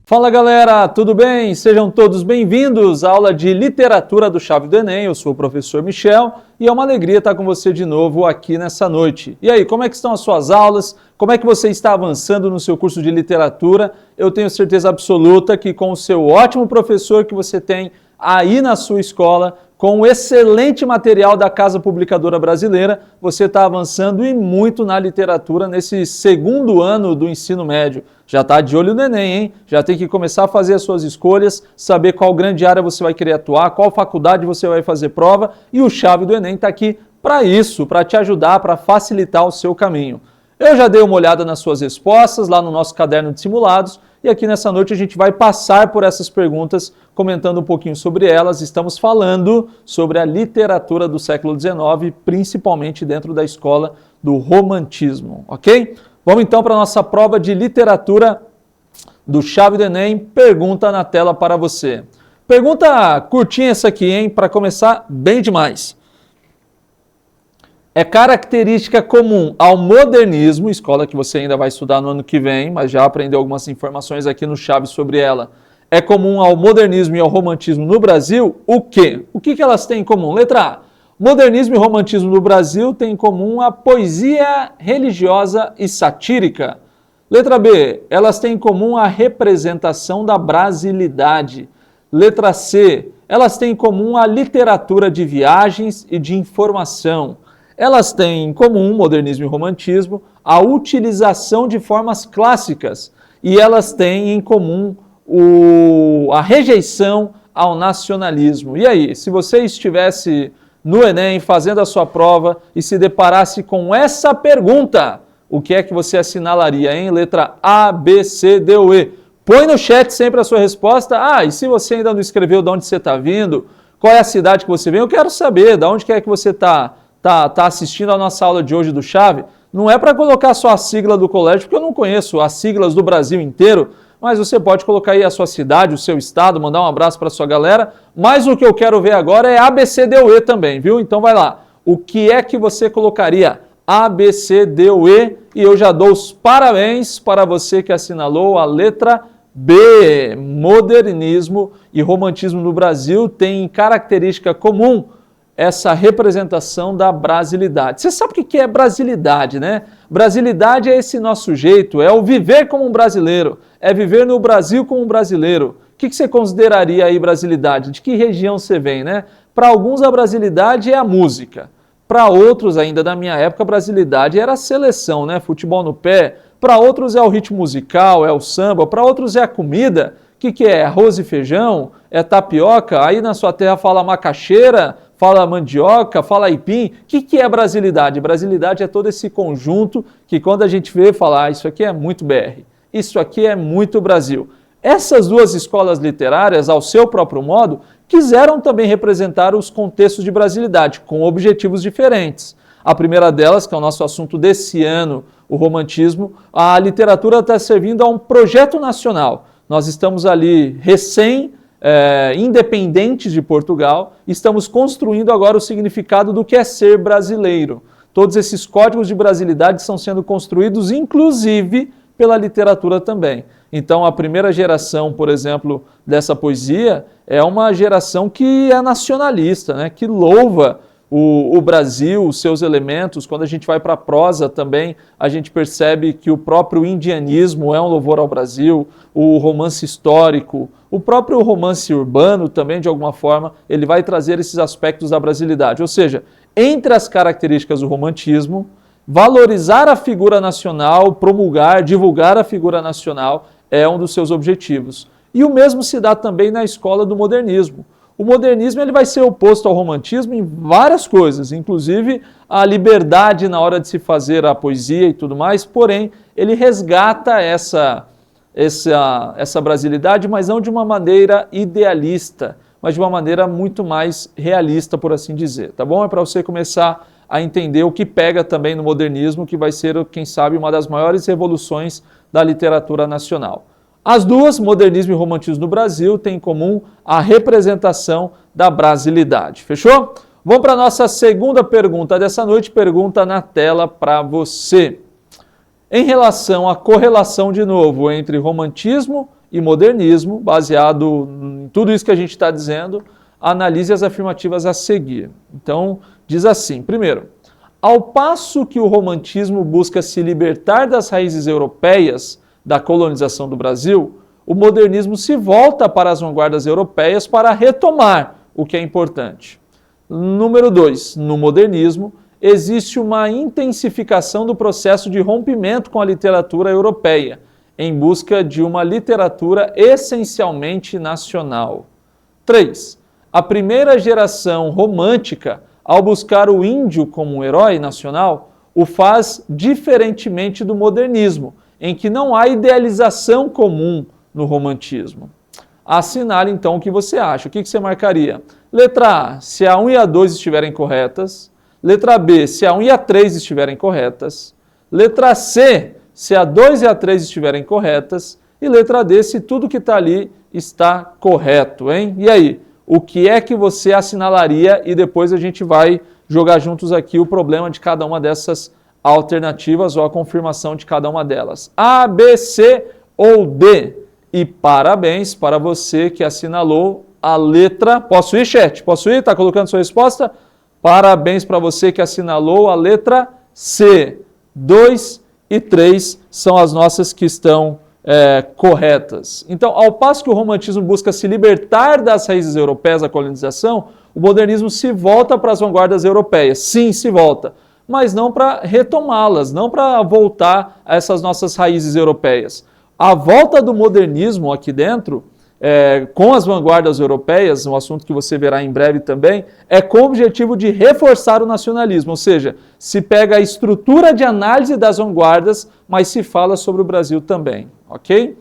Fala galera, tudo bem? Sejam todos bem-vindos à aula de literatura do Chave do Enem. Eu sou o professor Michel e é uma alegria estar com você de novo aqui nessa noite. E aí, como é que estão as suas aulas? Como é que você está avançando no seu curso de literatura? Eu tenho certeza absoluta que com o seu ótimo professor que você tem aí na sua escola, com o excelente material da Casa Publicadora Brasileira, você está avançando e muito na literatura nesse segundo ano do ensino médio. Já está de olho no Enem, hein? Já tem que começar a fazer as suas escolhas, saber qual grande área você vai querer atuar, qual faculdade você vai fazer prova, e o Chave do Enem está aqui para isso, para te ajudar, para facilitar o seu caminho. Eu já dei uma olhada nas suas respostas lá no nosso caderno de simulados e aqui nessa noite a gente vai passar por essas perguntas, comentando um pouquinho sobre elas. Estamos falando sobre a literatura do século XIX, principalmente dentro da escola do romantismo, ok? Vamos então para a nossa prova de literatura do Chave do Enem. Pergunta na tela para você. Pergunta curtinha essa aqui, hein? Para começar bem demais. É característica comum ao modernismo, escola que você ainda vai estudar no ano que vem, mas já aprendeu algumas informações aqui no Chave sobre ela. É comum ao modernismo e ao romantismo no Brasil o quê? O que elas têm em comum? Letra A. Modernismo e romantismo no Brasil têm em comum a poesia religiosa e satírica. Letra B. Elas têm em comum a representação da brasilidade. Letra C. Elas têm em comum a literatura de viagens e de informação. Elas têm em comum, modernismo e romantismo, a utilização de formas clássicas e elas têm em comum a rejeição ao nacionalismo. E aí, se você estivesse no Enem fazendo a sua prova e se deparasse com essa pergunta, o que é que você assinalaria, hein? Letra A, B, C, D ou E. Põe no chat sempre a sua resposta. E se você ainda não escreveu de onde você está vindo, qual é a cidade que você vem, eu quero saber de onde é que você está assistindo a nossa aula de hoje do Chave. Não é para colocar só a sigla do colégio, porque eu não conheço as siglas do Brasil inteiro, mas você pode colocar aí a sua cidade, o seu estado, mandar um abraço para a sua galera. Mas o que eu quero ver agora é A, B, C, D ou E também, viu? Então vai lá. O que é que você colocaria? A, B, C, D ou E? E eu já dou os parabéns para você que assinalou a letra B. Modernismo e romantismo no Brasil têm característica comum essa representação da brasilidade. Você sabe o que é brasilidade, né? Brasilidade é esse nosso jeito, é o viver como um brasileiro, é viver no Brasil como um brasileiro. O que você consideraria aí brasilidade? De que região você vem, né? Para alguns a brasilidade é a música. Para outros, ainda da minha época, a brasilidade era a seleção, né? Futebol no pé. Para outros é o ritmo musical, é o samba. Para outros é a comida. O que é? Arroz e feijão? É tapioca? Aí na sua terra fala macaxeira, fala mandioca, fala aipim. O que é brasilidade? Brasilidade é todo esse conjunto que quando a gente vê, fala, isso aqui é muito BR, isso aqui é muito Brasil. Essas duas escolas literárias, ao seu próprio modo, quiseram também representar os contextos de brasilidade, com objetivos diferentes. A primeira delas, que é o nosso assunto desse ano, o romantismo, a literatura está servindo a um projeto nacional. Nós estamos ali independentes de Portugal, estamos construindo agora o significado do que é ser brasileiro. Todos esses códigos de brasilidade estão sendo construídos, inclusive, pela literatura também. Então, a primeira geração, por exemplo, dessa poesia é uma geração que é nacionalista, né? Que louva o Brasil, os seus elementos. Quando a gente vai para a prosa também, a gente percebe que o próprio indianismo é um louvor ao Brasil, o romance histórico, o próprio romance urbano também, de alguma forma, ele vai trazer esses aspectos da brasilidade. Ou seja, entre as características do romantismo, valorizar a figura nacional, promulgar, divulgar a figura nacional é um dos seus objetivos. E o mesmo se dá também na escola do modernismo. O modernismo ele vai ser oposto ao romantismo em várias coisas, inclusive a liberdade na hora de se fazer a poesia e tudo mais, porém ele resgata essa brasilidade, mas não de uma maneira idealista, mas de uma maneira muito mais realista, por assim dizer, tá bom? É para você começar a entender o que pega também no modernismo, que vai ser, quem sabe, uma das maiores revoluções da literatura nacional. As duas, modernismo e romantismo no Brasil, têm em comum a representação da brasilidade. Fechou? Vamos para a nossa segunda pergunta dessa noite, pergunta na tela para você. Em relação à correlação, de novo, entre romantismo e modernismo, baseado em tudo isso que a gente está dizendo, analise as afirmativas a seguir. Então, diz assim, primeiro, ao passo que o romantismo busca se libertar das raízes europeias da colonização do Brasil, o modernismo se volta para as vanguardas europeias para retomar o que é importante. Número 2, no modernismo, existe uma intensificação do processo de rompimento com a literatura europeia, em busca de uma literatura essencialmente nacional. 3. A primeira geração romântica, ao buscar o índio como um herói nacional, o faz diferentemente do modernismo, em que não há idealização comum no romantismo. Assinale então o que você acha. O que você marcaria? Letra A, se a 1 e a 2 estiverem corretas. Letra B, se a 1 e a 3 estiverem corretas. Letra C, se a 2 e a 3 estiverem corretas. E letra D, se tudo que está ali está correto, hein? E aí, o que é que você assinalaria? E depois a gente vai jogar juntos aqui o problema de cada uma dessas alternativas ou a confirmação de cada uma delas. A, B, C ou D? E parabéns para você que assinalou a letra... Posso ir, chat? Posso ir? Está colocando sua resposta? Parabéns para você que assinalou a letra C. 2 e 3 são as nossas que estão corretas. Então, ao passo que o romantismo busca se libertar das raízes europeias da colonização, o modernismo se volta para as vanguardas europeias. Sim, se volta, mas não para retomá-las, não para voltar a essas nossas raízes europeias. A volta do modernismo aqui dentro, com as vanguardas europeias, um assunto que você verá em breve também, é com o objetivo de reforçar o nacionalismo, ou seja, se pega a estrutura de análise das vanguardas, mas se fala sobre o Brasil também, ok?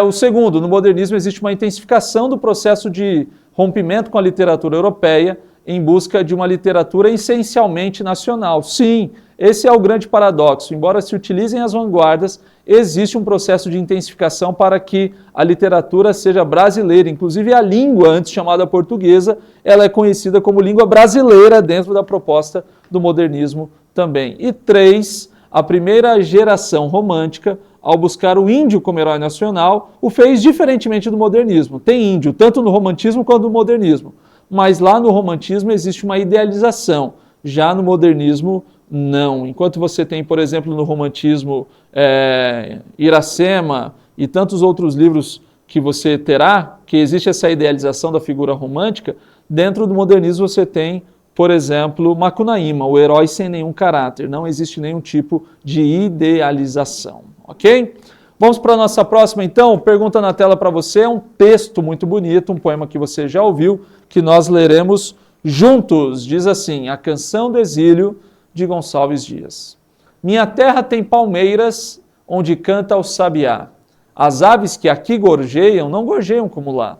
O segundo, no modernismo existe uma intensificação do processo de rompimento com a literatura europeia em busca de uma literatura essencialmente nacional. Sim, esse é o grande paradoxo. Embora se utilizem as vanguardas, existe um processo de intensificação para que a literatura seja brasileira. Inclusive a língua, antes chamada portuguesa, ela é conhecida como língua brasileira dentro da proposta do modernismo também. E 3, a primeira geração romântica, ao buscar o índio como herói nacional, o fez diferentemente do modernismo. Tem índio tanto no romantismo quanto no modernismo. Mas lá no romantismo existe uma idealização. Já no modernismo, não. Enquanto você tem, por exemplo, no romantismo Iracema e tantos outros livros que você terá, que existe essa idealização da figura romântica, dentro do modernismo você tem, por exemplo, Macunaíma, o herói sem nenhum caráter. Não existe nenhum tipo de idealização, ok? Vamos para a nossa próxima, então. Pergunta na tela para você. É um texto muito bonito, um poema que você já ouviu, que nós leremos juntos. Diz assim, A Canção do Exílio, de Gonçalves Dias. Minha terra tem palmeiras, onde canta o sabiá. As aves que aqui gorjeiam, não gorjeiam como lá.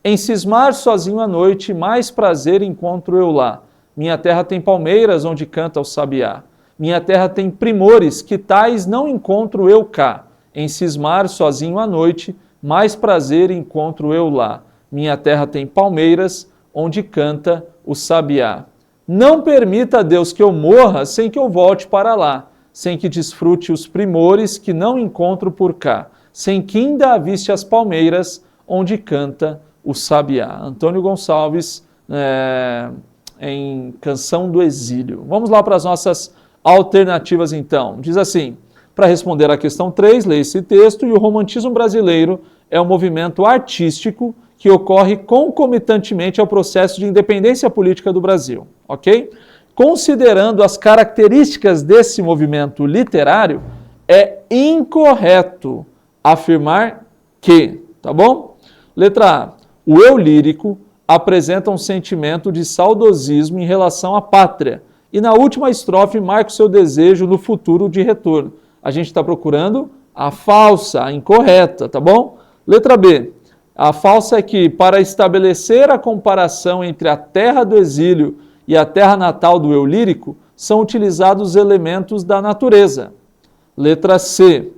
Em cismar sozinho à noite, mais prazer encontro eu lá. Minha terra tem palmeiras, onde canta o sabiá. Minha terra tem primores, que tais não encontro eu cá. Em cismar sozinho à noite, mais prazer encontro eu lá. Minha terra tem palmeiras, onde canta o sabiá. Não permita, Deus, que eu morra sem que eu volte para lá, sem que desfrute os primores que não encontro por cá, sem que ainda aviste as palmeiras, onde canta o sabiá. Antônio Gonçalves, em Canção do Exílio. Vamos lá para as nossas alternativas, então. Diz assim, para responder à questão 3, leia esse texto, e o romantismo brasileiro é um movimento artístico que ocorre concomitantemente ao processo de independência política do Brasil, ok? Considerando as características desse movimento literário, é incorreto afirmar que, tá bom? Letra A, o eu lírico apresenta um sentimento de saudosismo em relação à pátria, e na última estrofe marca o seu desejo no futuro de retorno. A gente está procurando a falsa, a incorreta, tá bom? Letra B, a falsa é que, para estabelecer a comparação entre a terra do exílio e a terra natal do eu lírico, são utilizados elementos da natureza. Letra C,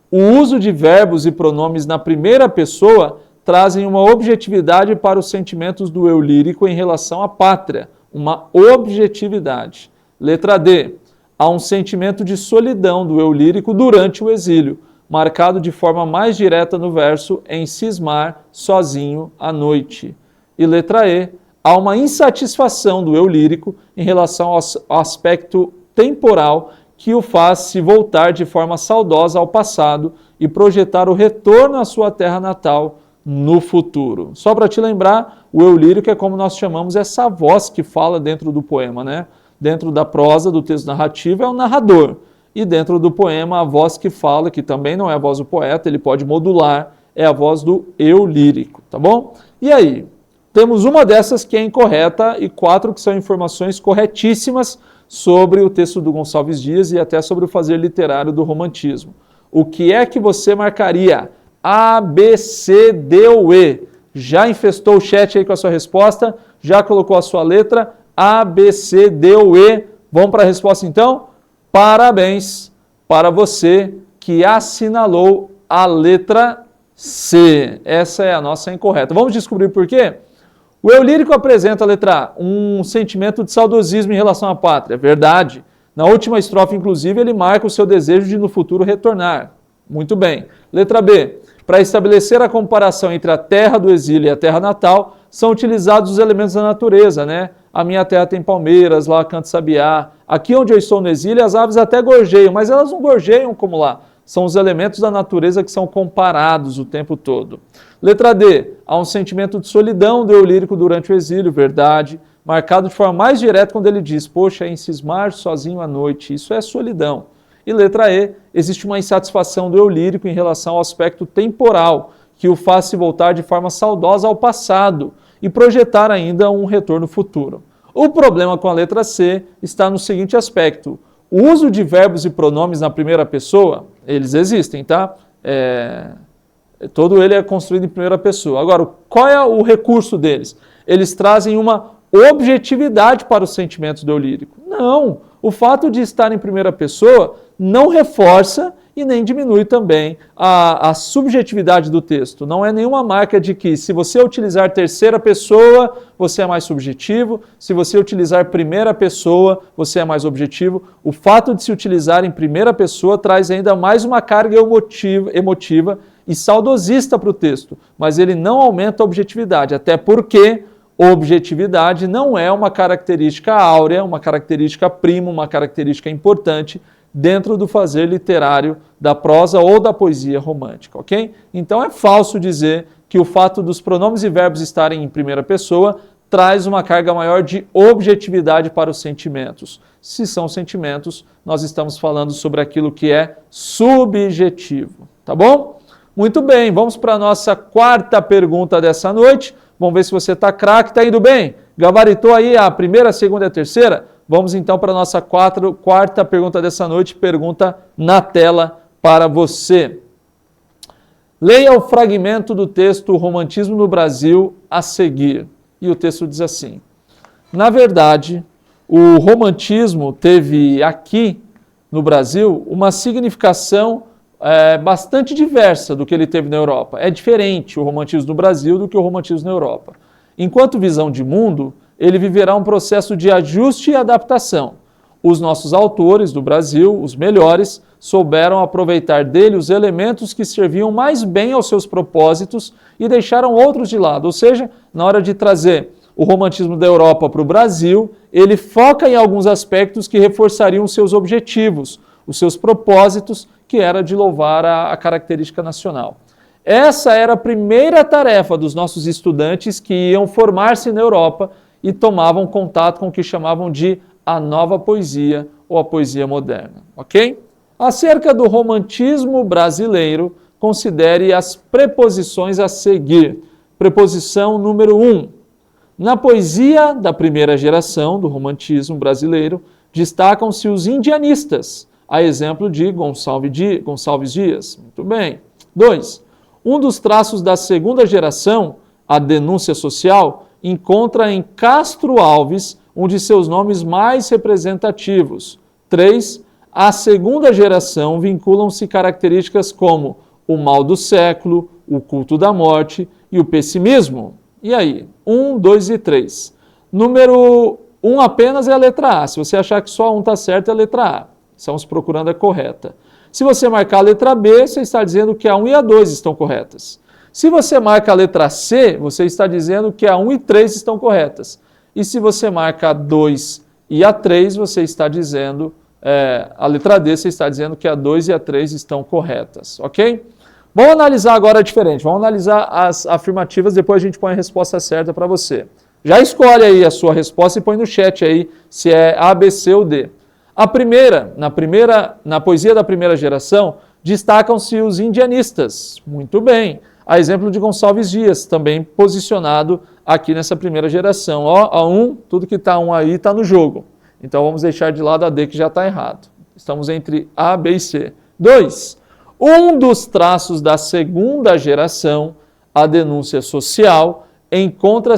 o uso de verbos e pronomes na primeira pessoa trazem uma objetividade para os sentimentos do eu lírico em relação à pátria, uma objetividade. Letra D, há um sentimento de solidão do eu lírico durante o exílio, marcado de forma mais direta no verso em cismar sozinho à noite. E letra E, há uma insatisfação do eu lírico em relação ao aspecto temporal que o faz se voltar de forma saudosa ao passado e projetar o retorno à sua terra natal no futuro. Só para te lembrar, o eu lírico é como nós chamamos essa voz que fala dentro do poema, né? Dentro da prosa, do texto narrativo, é o narrador. E dentro do poema, a voz que fala, que também não é a voz do poeta, ele pode modular, é a voz do eu lírico, tá bom? E aí? Temos uma dessas que é incorreta e 4 que são informações corretíssimas sobre o texto do Gonçalves Dias e até sobre o fazer literário do romantismo. O que é que você marcaria? A, B, C, D ou E? Já infestou o chat aí com a sua resposta? Já colocou a sua letra? A, B, C, D ou E? Vamos para a resposta então? Parabéns para você que assinalou a letra C. Essa é a nossa incorreta. Vamos descobrir por quê? O eu lírico apresenta, letra A, um sentimento de saudosismo em relação à pátria. Verdade. Na última estrofe, inclusive, ele marca o seu desejo de no futuro retornar. Muito bem. Letra B. Para estabelecer a comparação entre a terra do exílio e a terra natal, são utilizados os elementos da natureza, né? A minha terra tem palmeiras, lá canta sabiá. Aqui onde eu estou no exílio, as aves até gorjeiam, mas elas não gorjeiam como lá. São os elementos da natureza que são comparados o tempo todo. Letra D. Há um sentimento de solidão do eu lírico durante o exílio, verdade. Marcado de forma mais direta quando ele diz, poxa, em cismar sozinho à noite. Isso é solidão. E letra E. Existe uma insatisfação do eu lírico em relação ao aspecto temporal, que o faz se voltar de forma saudosa ao passado e projetar ainda um retorno futuro. O problema com a letra C está no seguinte aspecto. O uso de verbos e pronomes na primeira pessoa, eles existem, tá? Todo ele é construído em primeira pessoa. Agora, qual é o recurso deles? Eles trazem uma objetividade para os sentimentos do eu lírico. Não, o fato de estar em primeira pessoa não reforça e nem diminui também a subjetividade do texto. Não é nenhuma marca de que se você utilizar terceira pessoa, você é mais subjetivo, se você utilizar primeira pessoa, você é mais objetivo. O fato de se utilizar em primeira pessoa traz ainda mais uma carga emotiva e saudosista para o texto, mas ele não aumenta a objetividade, até porque objetividade não é uma característica áurea, uma característica prima, uma característica importante dentro do fazer literário da prosa ou da poesia romântica, ok? Então é falso dizer que o fato dos pronomes e verbos estarem em primeira pessoa traz uma carga maior de objetividade para os sentimentos. Se são sentimentos, nós estamos falando sobre aquilo que é subjetivo, tá bom? Muito bem, vamos para a nossa quarta pergunta dessa noite. Vamos ver se você está craque, está indo bem? Gabaritou aí a primeira, a segunda e a terceira? Vamos então para a nossa quarta pergunta dessa noite, pergunta na tela para você. Leia o fragmento do texto O Romantismo no Brasil a seguir. E o texto diz assim: na verdade, o romantismo teve aqui no Brasil uma significação bastante diversa do que ele teve na Europa. É diferente o romantismo no Brasil do que o romantismo na Europa. Enquanto visão de mundo, ele viverá um processo de ajuste e adaptação. Os nossos autores do Brasil, os melhores, souberam aproveitar dele os elementos que serviam mais bem aos seus propósitos e deixaram outros de lado. Ou seja, na hora de trazer o romantismo da Europa para o Brasil, ele foca em alguns aspectos que reforçariam os seus objetivos, os seus propósitos, que era de louvar a característica nacional. Essa era a primeira tarefa dos nossos estudantes que iam formar-se na Europa e tomavam contato com o que chamavam de a nova poesia ou a poesia moderna, ok? Acerca do romantismo brasileiro, considere as preposições a seguir. Preposição número 1. Na poesia da primeira geração do romantismo brasileiro, destacam-se os indianistas, a exemplo de Gonçalves Dias. Muito bem. 2. Um dos traços da segunda geração, a denúncia social, encontra em Castro Alves um de seus nomes mais representativos. 3. À segunda geração vinculam-se características como o mal do século, o culto da morte e o pessimismo. E aí? 1, 2 e 3. Número 1 apenas é a letra A. Se você achar que só um está certo, é a letra A. Estamos procurando a correta. Se você marcar a letra B, você está dizendo que a 1 e a 2 estão corretas. Se você marca a letra C, você está dizendo que a 1 e 3 estão corretas. E se você marca a 2 e a 3, você está dizendo, a letra D, você está dizendo que a 2 e a 3 estão corretas, ok? Vamos analisar agora diferente, vamos analisar as afirmativas, depois a gente põe a resposta certa para você. Já escolhe aí a sua resposta e põe no chat aí se é A, B, C ou D. Na poesia da primeira geração, destacam-se os indianistas. Muito bem. A exemplo de Gonçalves Dias, também posicionado aqui nessa primeira geração. Ó, a 1, tudo que está 1 aí está no jogo. Então vamos deixar de lado a D, que já está errado. Estamos entre A, B e C. 2. Um dos traços da segunda geração, a denúncia social, encontra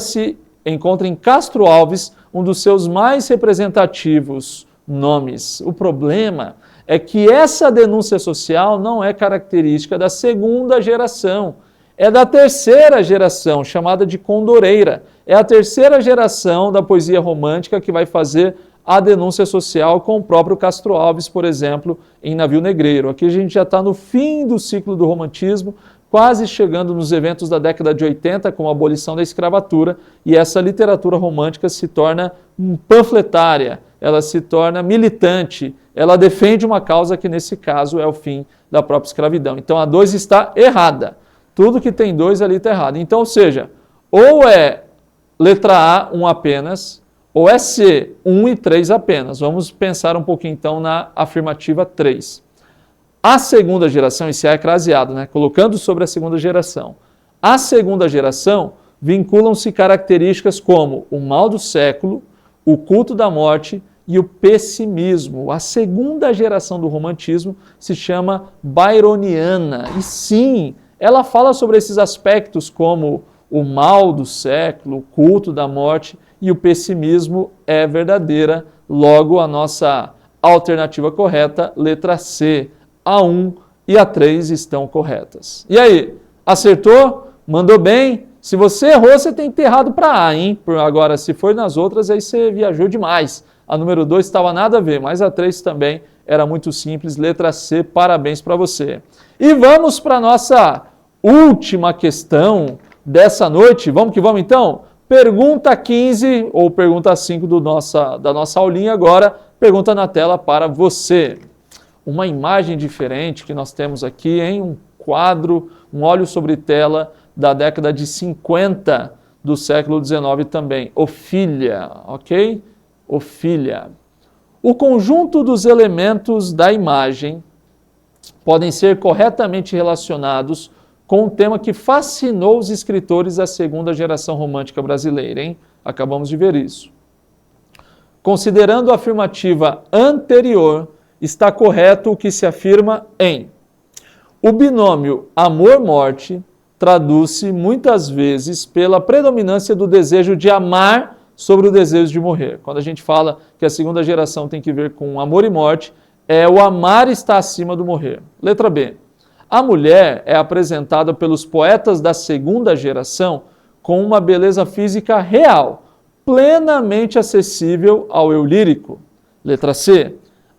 em Castro Alves um dos seus mais representativos nomes. O problema é que essa denúncia social não é característica da segunda geração. É da terceira geração, chamada de Condoreira. É a terceira geração da poesia romântica que vai fazer a denúncia social com o próprio Castro Alves, por exemplo, em Navio Negreiro. Aqui a gente já está no fim do ciclo do romantismo, quase chegando nos eventos da década de 80, com a abolição da escravatura, e essa literatura romântica se torna panfletária, ela se torna militante, ela defende uma causa que, nesse caso, é o fim da própria escravidão. Então, a 2 está errada. Tudo que tem 2 ali está errado. Então, ou seja, ou é letra A, 1 apenas, ou é C, 1 e 3 apenas. Vamos pensar um pouquinho, então, na afirmativa 3. A segunda geração, isso é craseado, né? Colocando sobre a segunda geração. A segunda geração vinculam-se características como o mal do século, o culto da morte e o pessimismo. A segunda geração do romantismo se chama byroniana. E sim, ela fala sobre esses aspectos como o mal do século, o culto da morte e o pessimismo é verdadeira. Logo, a nossa alternativa correta, letra C, a 1 e a 3 estão corretas. E aí, acertou? Mandou bem? Se você errou, você tem que ter errado para A, hein? Agora, se for nas outras, aí você viajou demais. A número 2 estava nada a ver, mas a 3 também era muito simples. Letra C, parabéns para você. E vamos para a nossa última questão dessa noite. Vamos que vamos então? Pergunta 15, ou pergunta 5 da nossa aulinha agora. Pergunta na tela para você. Uma imagem diferente que nós temos aqui, hein? Um quadro, um óleo sobre tela da década de 50 do século XIX também. Ofília, ok? Ofília. O conjunto dos elementos da imagem podem ser corretamente relacionados com um tema que fascinou os escritores da segunda geração romântica brasileira, hein? Acabamos de ver isso. Considerando a afirmativa anterior, está correto o que se afirma em: o binômio amor-morte traduz-se muitas vezes pela predominância do desejo de amar sobre o desejo de morrer. Quando a gente fala que a segunda geração tem que ver com amor e morte, o amar está acima do morrer. Letra B. A mulher é apresentada pelos poetas da segunda geração com uma beleza física real, plenamente acessível ao eu lírico. Letra C.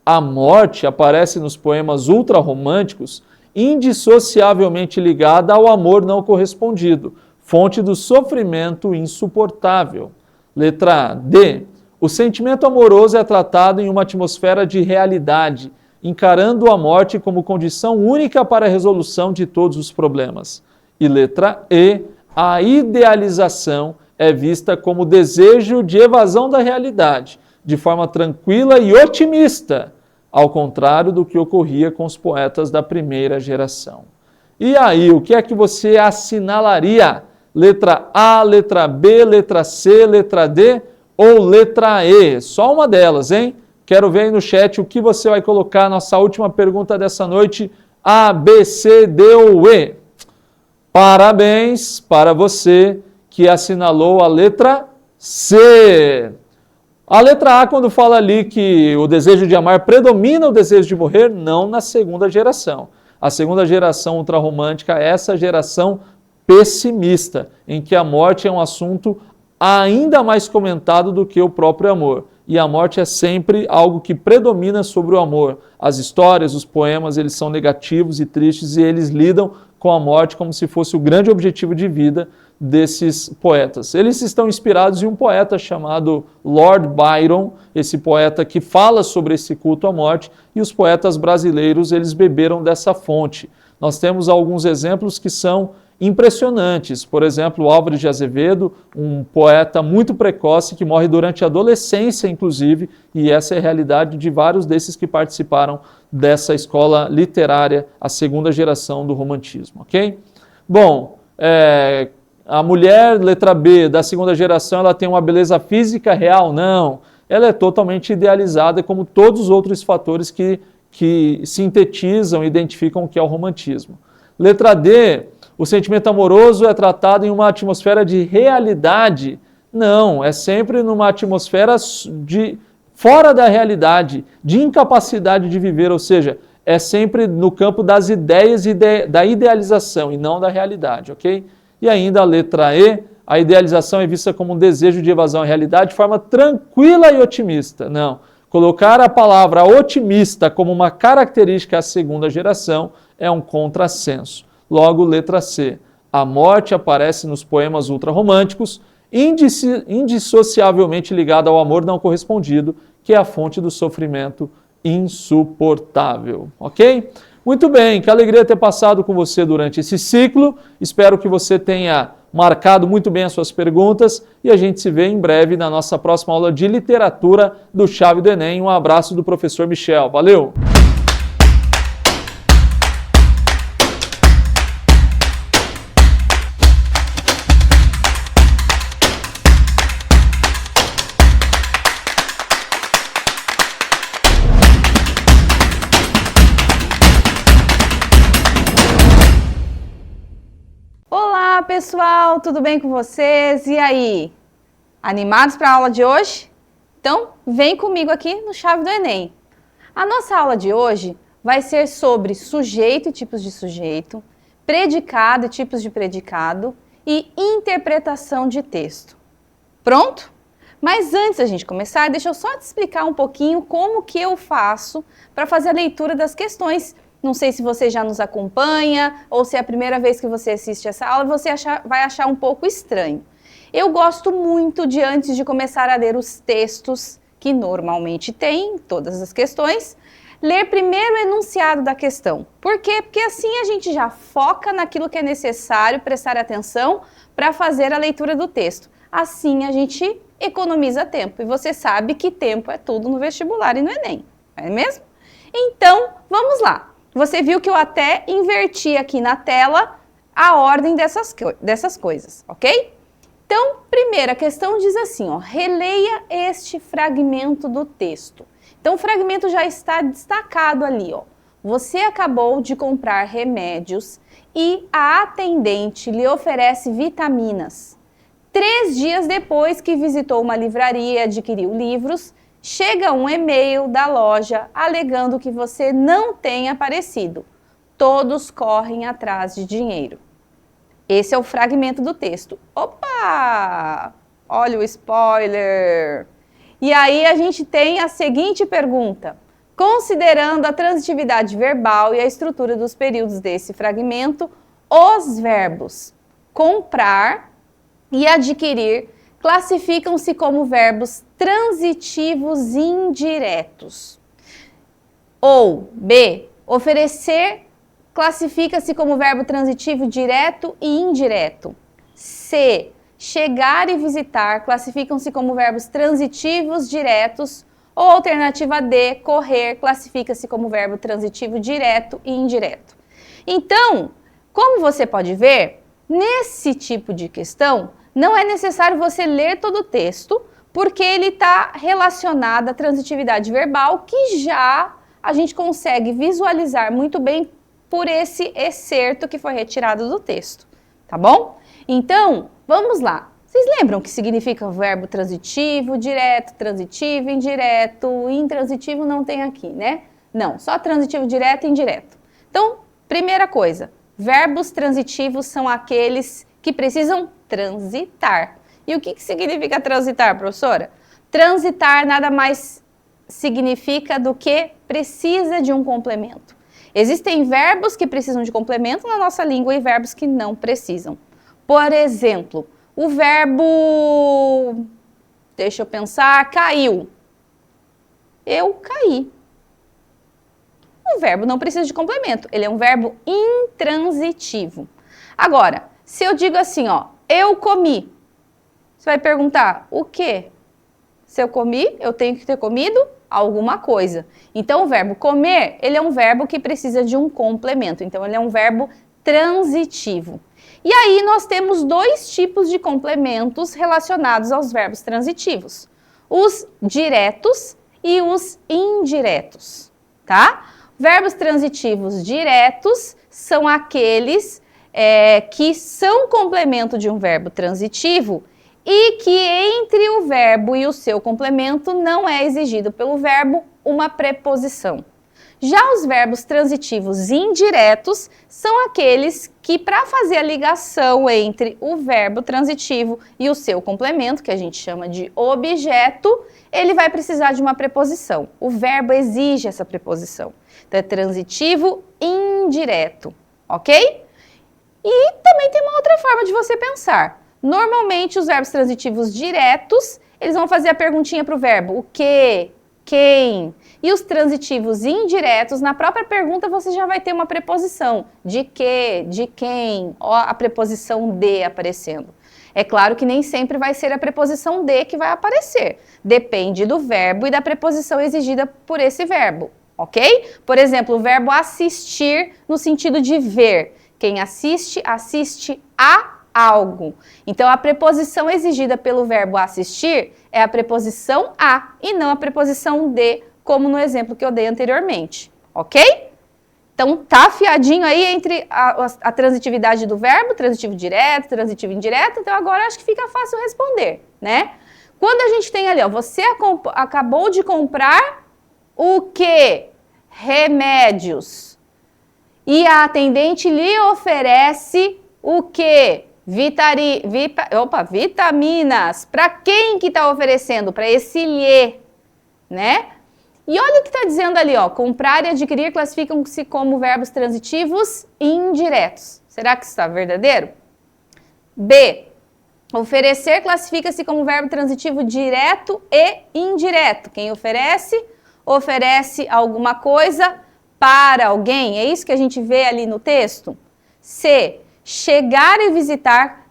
A morte aparece nos poemas ultrarromânticos indissociavelmente ligada ao amor não correspondido, fonte do sofrimento insuportável. Letra D. O sentimento amoroso é tratado em uma atmosfera de realidade, encarando a morte como condição única para a resolução de todos os problemas. E letra E. A idealização é vista como desejo de evasão da realidade, de forma tranquila e otimista, ao contrário do que ocorria com os poetas da primeira geração. E aí, o que é que você assinalaria? Letra A, letra B, letra C, letra D ou letra E? Só uma delas, hein? Quero ver aí no chat o que você vai colocar. Nossa última pergunta dessa noite: A, B, C, D ou E? Parabéns para você que assinalou a letra C. A letra A, quando fala ali que o desejo de amar predomina o desejo de morrer, não na segunda geração. A segunda geração ultrarromântica é essa geração pessimista, em que a morte é um assunto ainda mais comentado do que o próprio amor. e a morte é sempre algo que predomina sobre o amor. As histórias, os poemas, eles são negativos e tristes e eles lidam com a morte como se fosse o grande objetivo de vida desses poetas. Eles estão inspirados em um poeta chamado Lord Byron, esse poeta que fala sobre esse culto à morte, e os poetas brasileiros, eles beberam dessa fonte. Nós temos alguns exemplos que são impressionantes. Por exemplo, Álvares de Azevedo, um poeta muito precoce que morre durante a adolescência, inclusive, e essa é a realidade de vários desses que participaram dessa escola literária, a segunda geração do romantismo, ok? Bom, a mulher, letra B, da segunda geração, ela tem uma beleza física real? Não. Ela é totalmente idealizada, como todos os outros fatores que sintetizam e identificam o que é o romantismo. Letra D, o sentimento amoroso é tratado em uma atmosfera de realidade? Não, é sempre numa atmosfera fora da realidade, de incapacidade de viver, ou seja, é sempre no campo das ideias e da idealização e não da realidade, ok? E ainda a letra E, a idealização é vista como um desejo de evasão à realidade de forma tranquila e otimista. Não, colocar a palavra otimista como uma característica da segunda geração é um contrassenso. Logo, letra C, a morte aparece nos poemas ultrarromânticos, indissociavelmente ligada ao amor não correspondido, que é a fonte do sofrimento insuportável, ok? Muito bem, que alegria ter passado com você durante esse ciclo, espero que você tenha marcado muito bem as suas perguntas e a gente se vê em breve na nossa próxima aula de literatura do Chave do Enem. Um abraço do professor Michel, valeu! Olá pessoal, tudo bem com vocês? E aí? Animados para a aula de hoje? Então, vem comigo aqui no Chave do Enem. A nossa aula de hoje vai ser sobre sujeito e tipos de sujeito, predicado e tipos de predicado e interpretação de texto. Pronto? Mas antes da gente começar, deixa eu só te explicar um pouquinho como que eu faço para fazer a leitura das questões. Não sei se você já nos acompanha ou se é a primeira vez que você assiste essa aula, você vai achar um pouco estranho. Eu gosto muito de, antes de começar a ler os textos, que normalmente tem em todas as questões, ler primeiro o enunciado da questão. Por quê? Porque assim a gente já foca naquilo que é necessário prestar atenção para fazer a leitura do texto. Assim a gente economiza tempo. E você sabe que tempo é tudo no vestibular e no Enem, não é mesmo? Então, vamos lá. Você viu que eu até inverti aqui na tela a ordem dessas coisas, ok? Então, primeira questão diz assim, ó, releia este fragmento do texto. Então, o fragmento já está destacado ali, ó. Você acabou de comprar remédios e a atendente lhe oferece vitaminas. 3 dias depois que visitou uma livraria e adquiriu livros, chega um e-mail da loja alegando que você não tem aparecido. Todos correm atrás de dinheiro. Esse é o fragmento do texto. Opa! Olha o spoiler! E aí a gente tem a seguinte pergunta. Considerando a transitividade verbal e a estrutura dos períodos desse fragmento, os verbos comprar e adquirir classificam-se como verbos transitivos indiretos. Ou B, oferecer classifica-se como verbo transitivo direto e indireto. C, chegar e visitar classificam-se como verbos transitivos diretos. Ou alternativa D, correr classifica-se como verbo transitivo direto e indireto. Então, como você pode ver, nesse tipo de questão, não é necessário você ler todo o texto, porque ele está relacionado à transitividade verbal, que já a gente consegue visualizar muito bem por esse excerto que foi retirado do texto, tá bom? Então, vamos lá. Vocês lembram o que significa o verbo transitivo, direto, transitivo, indireto, intransitivo não tem aqui, né? Não, só transitivo direto e indireto. Então, primeira coisa, verbos transitivos são aqueles que precisam transitar. E o que significa transitar, professora? Transitar nada mais significa do que precisa de um complemento. Existem verbos que precisam de complemento na nossa língua e verbos que não precisam. Por exemplo, o verbo, deixa eu pensar, caiu. Eu caí. O verbo não precisa de complemento, ele é um verbo intransitivo. Agora, se eu digo assim, ó, eu comi, você vai perguntar, o quê? Se eu comi, eu tenho que ter comido alguma coisa. Então, o verbo comer, ele é um verbo que precisa de um complemento. Então, ele é um verbo transitivo. E aí, nós temos dois tipos de complementos relacionados aos verbos transitivos. Os diretos e os indiretos, tá? Verbos transitivos diretos são aqueles que são complemento de um verbo transitivo e que entre o verbo e o seu complemento não é exigido pelo verbo uma preposição. Já os verbos transitivos indiretos são aqueles que, para fazer a ligação entre o verbo transitivo e o seu complemento, que a gente chama de objeto, ele vai precisar de uma preposição. O verbo exige essa preposição. Então, é transitivo indireto, ok? E também tem uma outra forma de você pensar. Normalmente, os verbos transitivos diretos, eles vão fazer a perguntinha para o verbo, o que, quem. E os transitivos indiretos, na própria pergunta você já vai ter uma preposição. De que, de quem, ó, a preposição de aparecendo. É claro que nem sempre vai ser a preposição de que vai aparecer. Depende do verbo e da preposição exigida por esse verbo, ok? Por exemplo, o verbo assistir no sentido de ver. Quem assiste, assiste a algo. Então, a preposição exigida pelo verbo assistir é a preposição a e não a preposição de, como no exemplo que eu dei anteriormente, ok? Então, tá afiadinho aí entre a transitividade do verbo, transitivo direto, transitivo indireto, então agora acho que fica fácil responder, né? Quando a gente tem ali, ó, você acabou de comprar o quê? Remédios. E a atendente lhe oferece o quê? Vitaminas. Para quem que está oferecendo? Para esse lhe, né? E olha o que está dizendo ali, ó. Comprar e adquirir classificam-se como verbos transitivos indiretos. Será que isso está verdadeiro? B. Oferecer classifica-se como verbo transitivo direto e indireto. Quem oferece, oferece alguma coisa para alguém. É isso que a gente vê ali no texto? C. Chegar e visitar,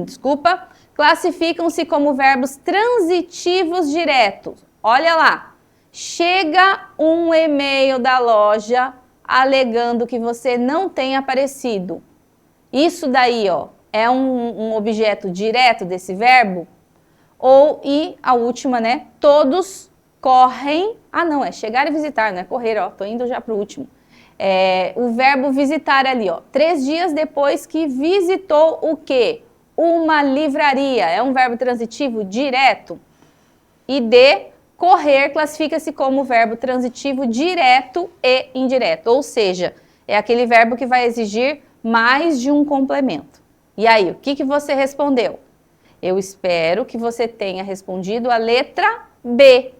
desculpa, classificam-se como verbos transitivos diretos. Olha lá, chega um e-mail da loja alegando que você não tem aparecido. Isso daí, ó, é um objeto direto desse verbo? E a última, né, todos correm, não, é chegar e visitar, não é correr, ó, tô indo já pro último. O verbo visitar ali, ó, 3 dias depois que visitou o quê? Uma livraria, é um verbo transitivo direto. E D, correr, classifica-se como verbo transitivo direto e indireto, ou seja, é aquele verbo que vai exigir mais de um complemento. E aí, o que você respondeu? Eu espero que você tenha respondido a letra B.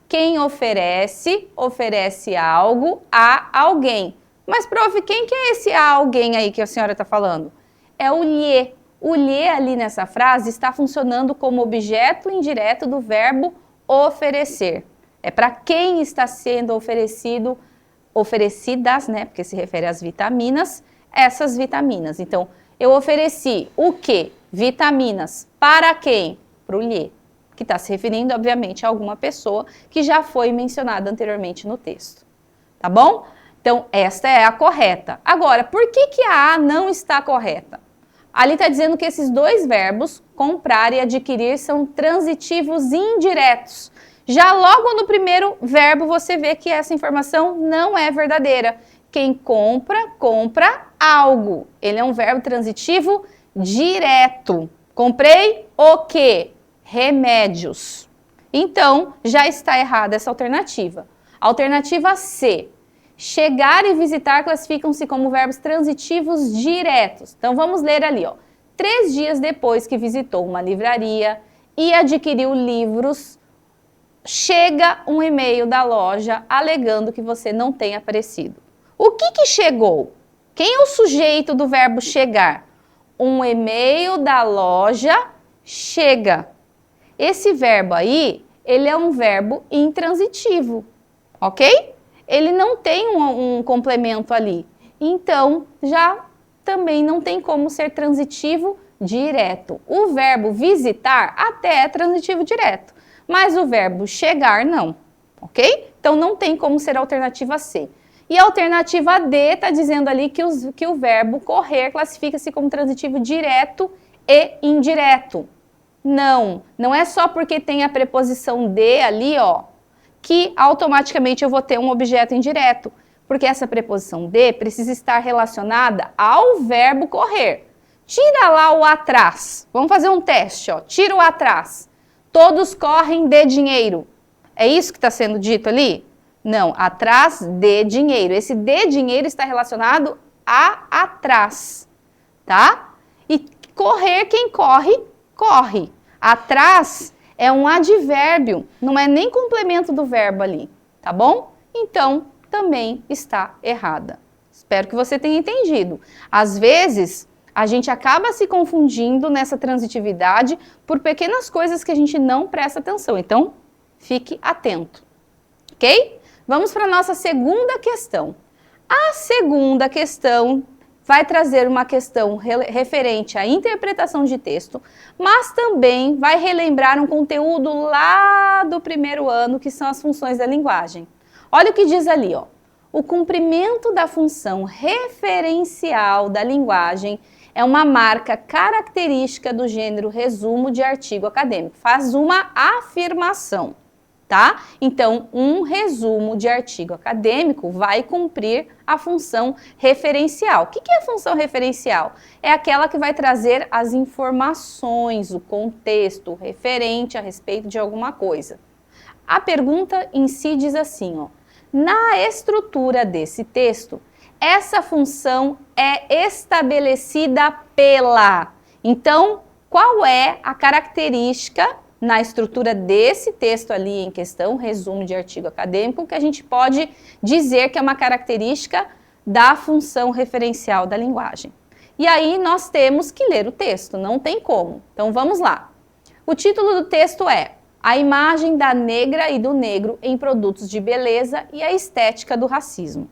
Quem oferece, oferece algo a alguém. Mas, prof, quem que é esse alguém aí que a senhora está falando? É o lhe. O lhe ali nessa frase está funcionando como objeto indireto do verbo oferecer. É para quem está sendo oferecido, oferecidas, né? Porque se refere às vitaminas, essas vitaminas. Então, eu ofereci o quê? Vitaminas. Para quem? Para o lhe. Que está se referindo, obviamente, a alguma pessoa que já foi mencionada anteriormente no texto. Tá bom? Então, esta é a correta. Agora, por que a A não está correta? Ali está dizendo que esses dois verbos, comprar e adquirir, são transitivos indiretos. Já logo no primeiro verbo, você vê que essa informação não é verdadeira. Quem compra, compra algo. Ele é um verbo transitivo direto. Comprei o quê? Remédios. Então, já está errada essa alternativa. Alternativa C. Chegar e visitar classificam-se como verbos transitivos diretos. Então, vamos ler ali, ó. 3 dias depois que visitou uma livraria, e adquiriu livros, chega um e-mail da loja alegando que você não tem aparecido. O que chegou? Quem é o sujeito do verbo chegar? Um e-mail da loja chega. Esse verbo aí, ele é um verbo intransitivo, ok? Ele não tem um complemento ali. Então, já também não tem como ser transitivo direto. O verbo visitar até é transitivo direto, mas o verbo chegar não, ok? Então, não tem como ser a alternativa C. E a alternativa D está dizendo ali que o verbo correr classifica-se como transitivo direto e indireto. Não, não é só porque tem a preposição de ali, ó, que automaticamente eu vou ter um objeto indireto. Porque essa preposição de precisa estar relacionada ao verbo correr. Tira lá o atrás. Vamos fazer um teste, ó. Tira o atrás. Todos correm de dinheiro. É isso que está sendo dito ali? Não, atrás de dinheiro. Esse de dinheiro está relacionado a atrás, tá? E correr, quem corre, corre. Atrás é um advérbio, não é nem complemento do verbo ali, tá bom? Então, também está errada. Espero que você tenha entendido. Às vezes, a gente acaba se confundindo nessa transitividade por pequenas coisas que a gente não presta atenção. Então, fique atento, ok? Vamos para a nossa segunda questão. A segunda questão vai trazer uma questão referente à interpretação de texto, mas também vai relembrar um conteúdo lá do primeiro ano, que são as funções da linguagem. Olha o que diz ali, ó. O cumprimento da função referencial da linguagem é uma marca característica do gênero resumo de artigo acadêmico. Faz uma afirmação, tá? Então, um resumo de artigo acadêmico vai cumprir a função referencial. O que é a função referencial? É aquela que vai trazer as informações, o contexto referente a respeito de alguma coisa. A pergunta em si diz assim, ó, na estrutura desse texto, essa função é estabelecida pela. Então, qual é a característica na estrutura desse texto ali em questão, resumo de artigo acadêmico, que a gente pode dizer que é uma característica da função referencial da linguagem? E aí nós temos que ler o texto, não tem como. Então, vamos lá. O título do texto é A imagem da negra e do negro em produtos de beleza e a estética do racismo.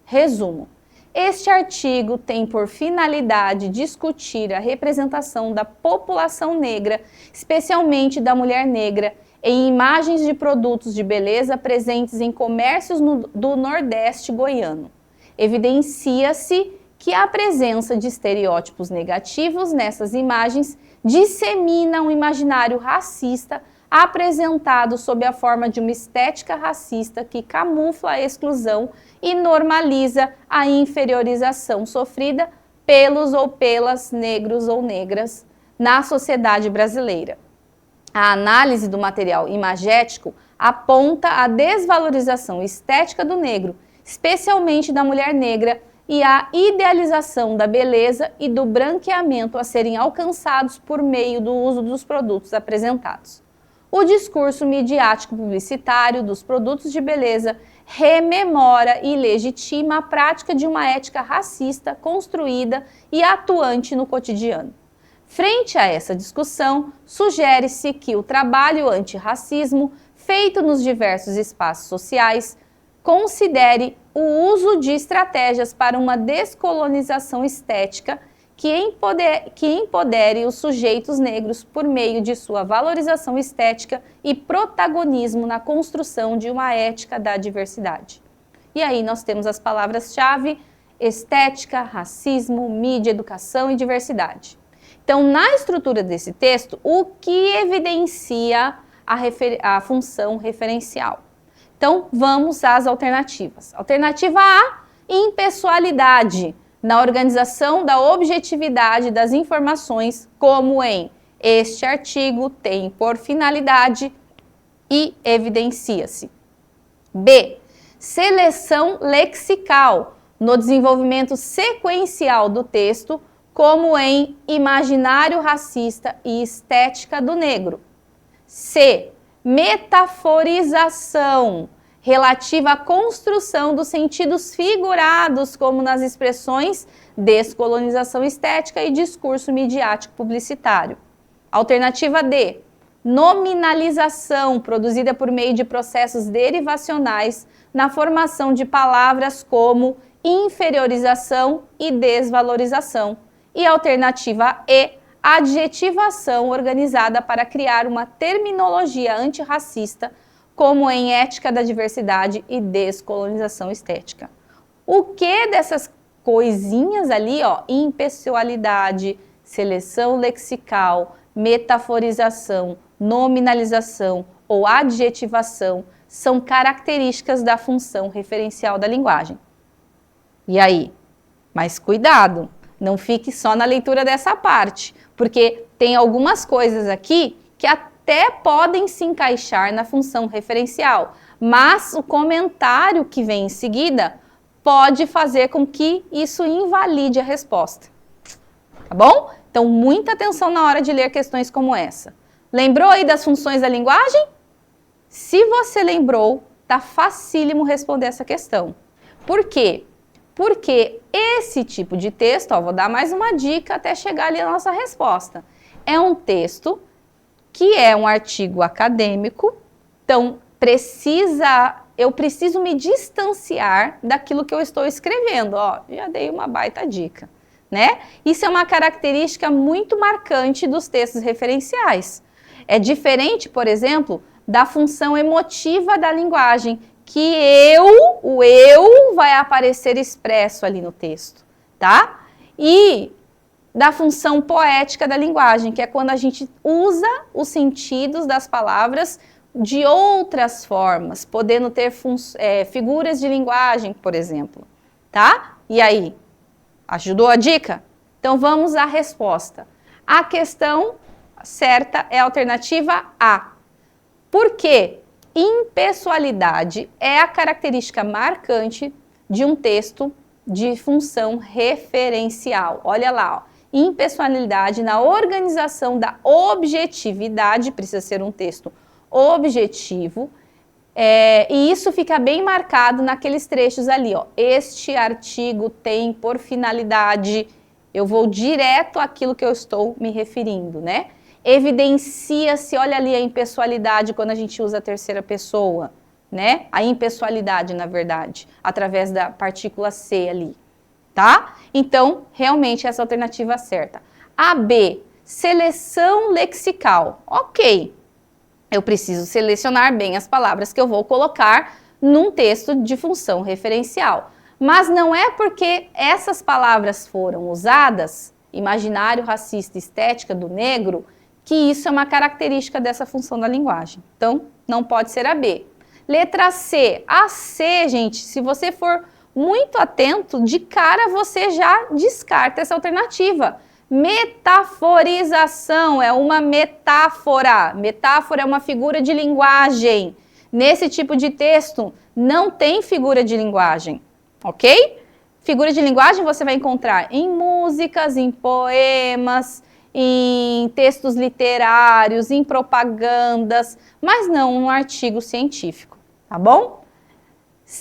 Resumo. Este artigo tem por finalidade discutir a representação da população negra, especialmente da mulher negra, em imagens de produtos de beleza presentes em comércios do Nordeste goiano. Evidencia-se que a presença de estereótipos negativos nessas imagens dissemina um imaginário racista apresentado sob a forma de uma estética racista que camufla a exclusão e normaliza a inferiorização sofrida pelos ou pelas negros ou negras na sociedade brasileira. A análise do material imagético aponta a desvalorização estética do negro, especialmente da mulher negra, e a idealização da beleza e do branqueamento a serem alcançados por meio do uso dos produtos apresentados. O discurso midiático publicitário dos produtos de beleza rememora e legitima a prática de uma ética racista construída e atuante no cotidiano. Frente a essa discussão, sugere-se que o trabalho antirracismo, feito nos diversos espaços sociais, considere o uso de estratégias para uma descolonização estética que empodere os sujeitos negros por meio de sua valorização estética e protagonismo na construção de uma ética da diversidade. E aí nós temos as palavras-chave: estética, racismo, mídia, educação e diversidade. Então, na estrutura desse texto, o que evidencia a função referencial? Então, vamos às alternativas. Alternativa A, impessoalidade, na organização da objetividade das informações, como em este artigo tem por finalidade e evidencia-se. B, seleção lexical, no desenvolvimento sequencial do texto, como em imaginário racista e estética do negro. C. Metaforização, relativa à construção dos sentidos figurados, como nas expressões descolonização estética e discurso midiático publicitário. Alternativa D. Nominalização, produzida por meio de processos derivacionais na formação de palavras como inferiorização e desvalorização. E alternativa E. Adjetivação, organizada para criar uma terminologia antirracista, como em ética da diversidade e descolonização estética. O que dessas coisinhas ali, ó, impessoalidade, seleção lexical, metaforização, nominalização ou adjetivação, são características da função referencial da linguagem? E aí? Mas cuidado, não fique só na leitura dessa parte, porque tem algumas coisas aqui que até podem se encaixar na função referencial, mas o comentário que vem em seguida pode fazer com que isso invalide a resposta. Tá bom? Então, muita atenção na hora de ler questões como essa. Lembrou aí das funções da linguagem? Se você lembrou, tá facílimo responder essa questão. Por quê? Porque esse tipo de texto, ó, vou dar mais uma dica até chegar ali a nossa resposta. É um texto que é um artigo acadêmico, então eu preciso me distanciar daquilo que eu estou escrevendo. Ó, já dei uma baita dica, né? Isso é uma característica muito marcante dos textos referenciais. É diferente, por exemplo, da função emotiva da linguagem, que o eu vai aparecer expresso ali no texto, tá? E da função poética da linguagem, que é quando a gente usa os sentidos das palavras de outras formas, podendo ter figuras de linguagem, por exemplo, tá? E aí, ajudou a dica? Então vamos à resposta. A questão certa é a alternativa A. Por quê? Impessoalidade é a característica marcante de um texto de função referencial. Olha lá, ó. Impessoalidade na organização da objetividade, precisa ser um texto objetivo, e isso fica bem marcado naqueles trechos ali, ó. Este artigo tem por finalidade, eu vou direto àquilo que eu estou me referindo, né? Evidencia-se, olha ali a impessoalidade quando a gente usa a terceira pessoa, né? A impessoalidade, na verdade, através da partícula C ali, tá? Então, realmente, essa alternativa é certa. A B, seleção lexical. Ok, eu preciso selecionar bem as palavras que eu vou colocar num texto de função referencial. Mas não é porque essas palavras foram usadas, imaginário, racista, estética do negro, que isso é uma característica dessa função da linguagem. Então, não pode ser a B. Letra C. A C, gente, se você for muito atento, de cara você já descarta essa alternativa. Metaforização é uma metáfora. Metáfora é uma figura de linguagem. Nesse tipo de texto, não tem figura de linguagem, ok? Figura de linguagem você vai encontrar em músicas, em poemas, em textos literários, em propagandas, mas não no artigo científico, tá bom?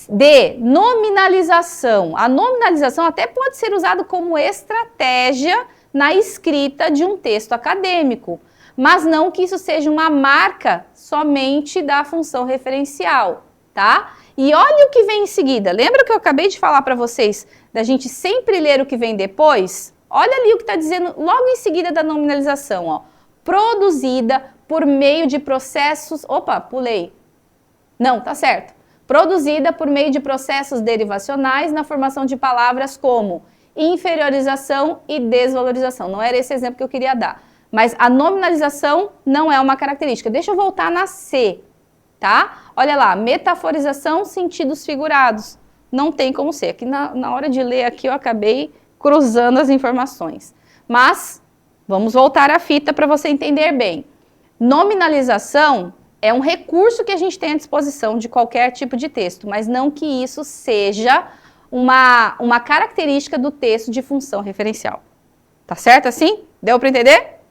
D, nominalização. A nominalização até pode ser usada como estratégia na escrita de um texto acadêmico, mas não que isso seja uma marca somente da função referencial, tá? E olha o que vem em seguida. Lembra que eu acabei de falar para vocês da gente sempre ler o que vem depois? Olha ali o que está dizendo logo em seguida da nominalização, ó. Produzida por meio de processos... Opa, pulei. Não, tá certo. Produzida por meio de processos derivacionais na formação de palavras como inferiorização e desvalorização. Não era esse exemplo que eu queria dar. Mas a nominalização não é uma característica. Deixa eu voltar na C, tá? Olha lá, metaforização, sentidos figurados. Não tem como ser. Aqui na hora de ler aqui eu acabei cruzando as informações. Mas vamos voltar à fita para você entender bem. Nominalização é um recurso que a gente tem à disposição de qualquer tipo de texto, mas não que isso seja uma característica do texto de função referencial. Tá certo assim? Deu para entender?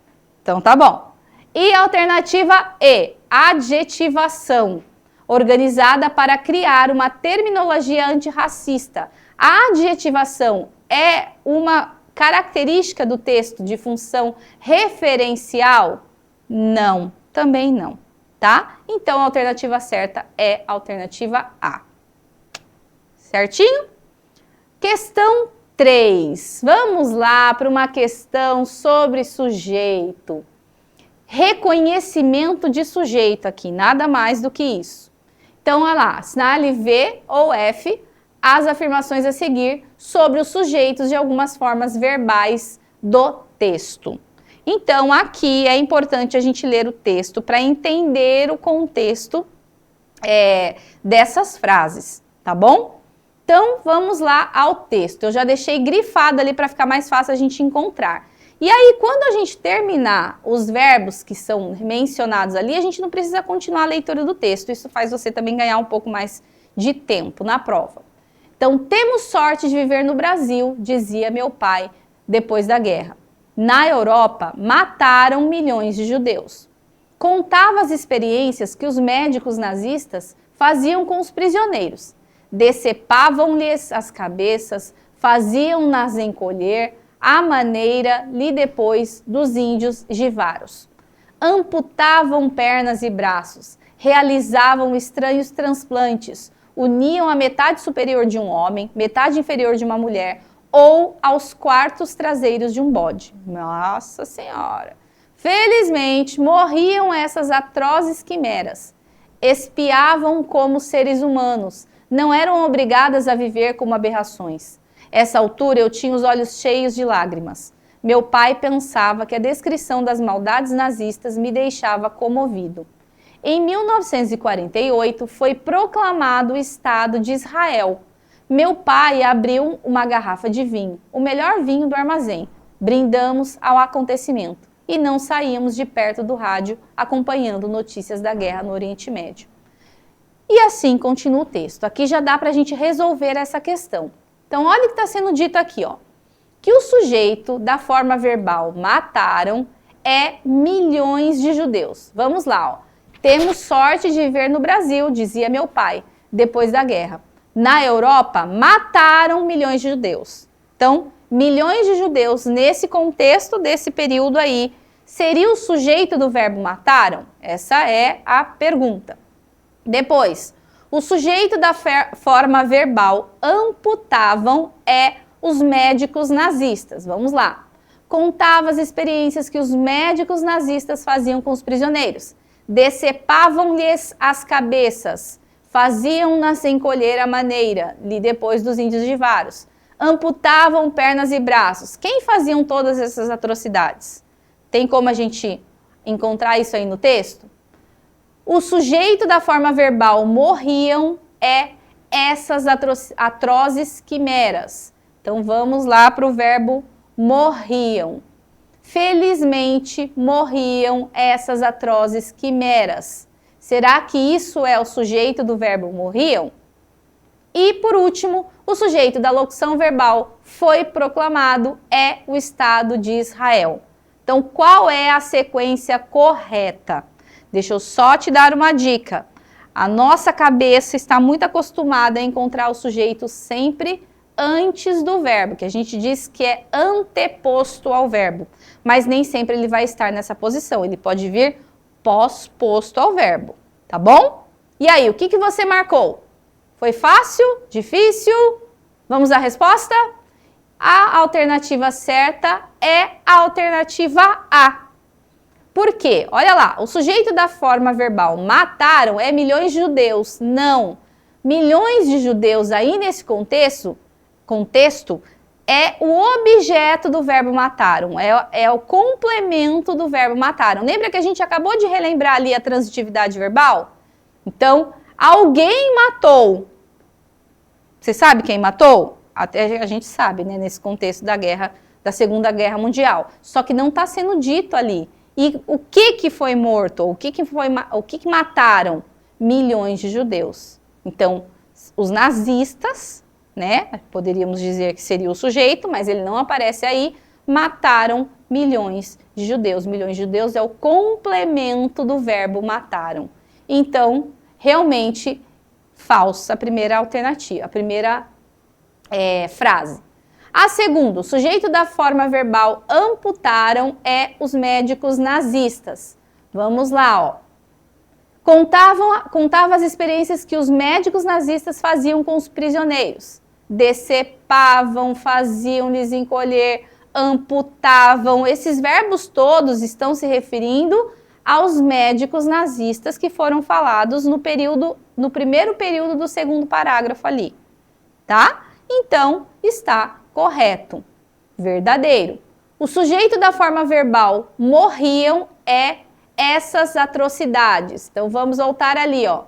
Então tá bom. E alternativa E, adjetivação, organizada para criar uma terminologia antirracista. A adjetivação é uma característica do texto de função referencial? Não, também não, tá? Então a alternativa certa é a alternativa A. Certinho? Questão 3. Vamos lá para uma questão sobre sujeito. Reconhecimento de sujeito aqui, nada mais do que isso. Então, olha lá, assinale V ou F as afirmações a seguir sobre os sujeitos de algumas formas verbais do texto. Então, aqui é importante a gente ler o texto para entender o contexto dessas frases, tá bom? Então, vamos lá ao texto. Eu já deixei grifado ali para ficar mais fácil a gente encontrar. E aí, quando a gente terminar os verbos que são mencionados ali, a gente não precisa continuar a leitura do texto. Isso faz você também ganhar um pouco mais de tempo na prova. Então, temos sorte de viver no Brasil, dizia meu pai, depois da guerra. Na Europa, mataram milhões de judeus. Contava as experiências que os médicos nazistas faziam com os prisioneiros. Decepavam-lhes as cabeças, faziam-nas encolher, à maneira lhe depois dos índios jivaros. Amputavam pernas e braços, realizavam estranhos transplantes, uniam a metade superior de um homem, metade inferior de uma mulher, ou aos quartos traseiros de um bode. Nossa Senhora! Felizmente, morriam essas atrozes quimeras. Espiavam como seres humanos, não eram obrigadas a viver como aberrações. Essa altura eu tinha os olhos cheios de lágrimas. Meu pai pensava que a descrição das maldades nazistas me deixava comovido. Em 1948 foi proclamado o Estado de Israel. Meu pai abriu uma garrafa de vinho, o melhor vinho do armazém. Brindamos ao acontecimento e não saíamos de perto do rádio acompanhando notícias da guerra no Oriente Médio. E assim continua o texto. Aqui já dá para a gente resolver essa questão. Então, olha o que está sendo dito aqui, ó. Que o sujeito da forma verbal mataram é milhões de judeus. Vamos lá, ó. Temos sorte de viver no Brasil, dizia meu pai, depois da guerra. Na Europa, mataram milhões de judeus. Então, milhões de judeus nesse contexto desse período aí, seria o sujeito do verbo mataram? Essa é a pergunta. Depois, o sujeito da forma verbal amputavam é os médicos nazistas. Vamos lá. Contava as experiências que os médicos nazistas faziam com os prisioneiros. Decepavam-lhes as cabeças. Faziam-nas encolher à maneira, li depois dos índios jivaros. Amputavam pernas e braços. Quem faziam todas essas atrocidades? Tem como a gente encontrar isso aí no texto? O sujeito da forma verbal morriam é essas atrozes quimeras. Então vamos lá para o verbo morriam. Felizmente morriam essas atrozes quimeras. Será que isso é o sujeito do verbo morriam? E por último, o sujeito da locução verbal foi proclamado é o Estado de Israel. Então qual é a sequência correta? Deixa eu só te dar uma dica. A nossa cabeça está muito acostumada a encontrar o sujeito sempre antes do verbo, que a gente diz que é anteposto ao verbo. Mas nem sempre ele vai estar nessa posição. Ele pode vir pós-posto ao verbo, tá bom? E aí, o que você marcou? Foi fácil? Difícil? Vamos à resposta? A alternativa certa é a alternativa A. Por quê? Olha lá, o sujeito da forma verbal mataram é milhões de judeus. Não. Milhões de judeus aí nesse contexto é o objeto do verbo mataram, é o complemento do verbo mataram. Lembra que a gente acabou de relembrar ali a transitividade verbal? Então, alguém matou. Você sabe quem matou? Até a gente sabe, né, nesse contexto da guerra, da Segunda Guerra Mundial. Só que não está sendo dito ali. E o que foi morto? O que mataram? Milhões de judeus. Então, os nazistas, né, poderíamos dizer que seria o sujeito, mas ele não aparece aí, mataram milhões de judeus. Milhões de judeus é o complemento do verbo mataram. Então, realmente, falsa a primeira alternativa, a primeira frase. A segunda, o sujeito da forma verbal amputaram é os médicos nazistas. Vamos lá, ó. Contava as experiências que os médicos nazistas faziam com os prisioneiros. Decepavam, faziam-lhes encolher, amputavam. Esses verbos todos estão se referindo aos médicos nazistas que foram falados no primeiro período do segundo parágrafo ali, tá? Então, está correto, verdadeiro. O sujeito da forma verbal morriam é essas atrocidades. Então, vamos voltar ali, ó.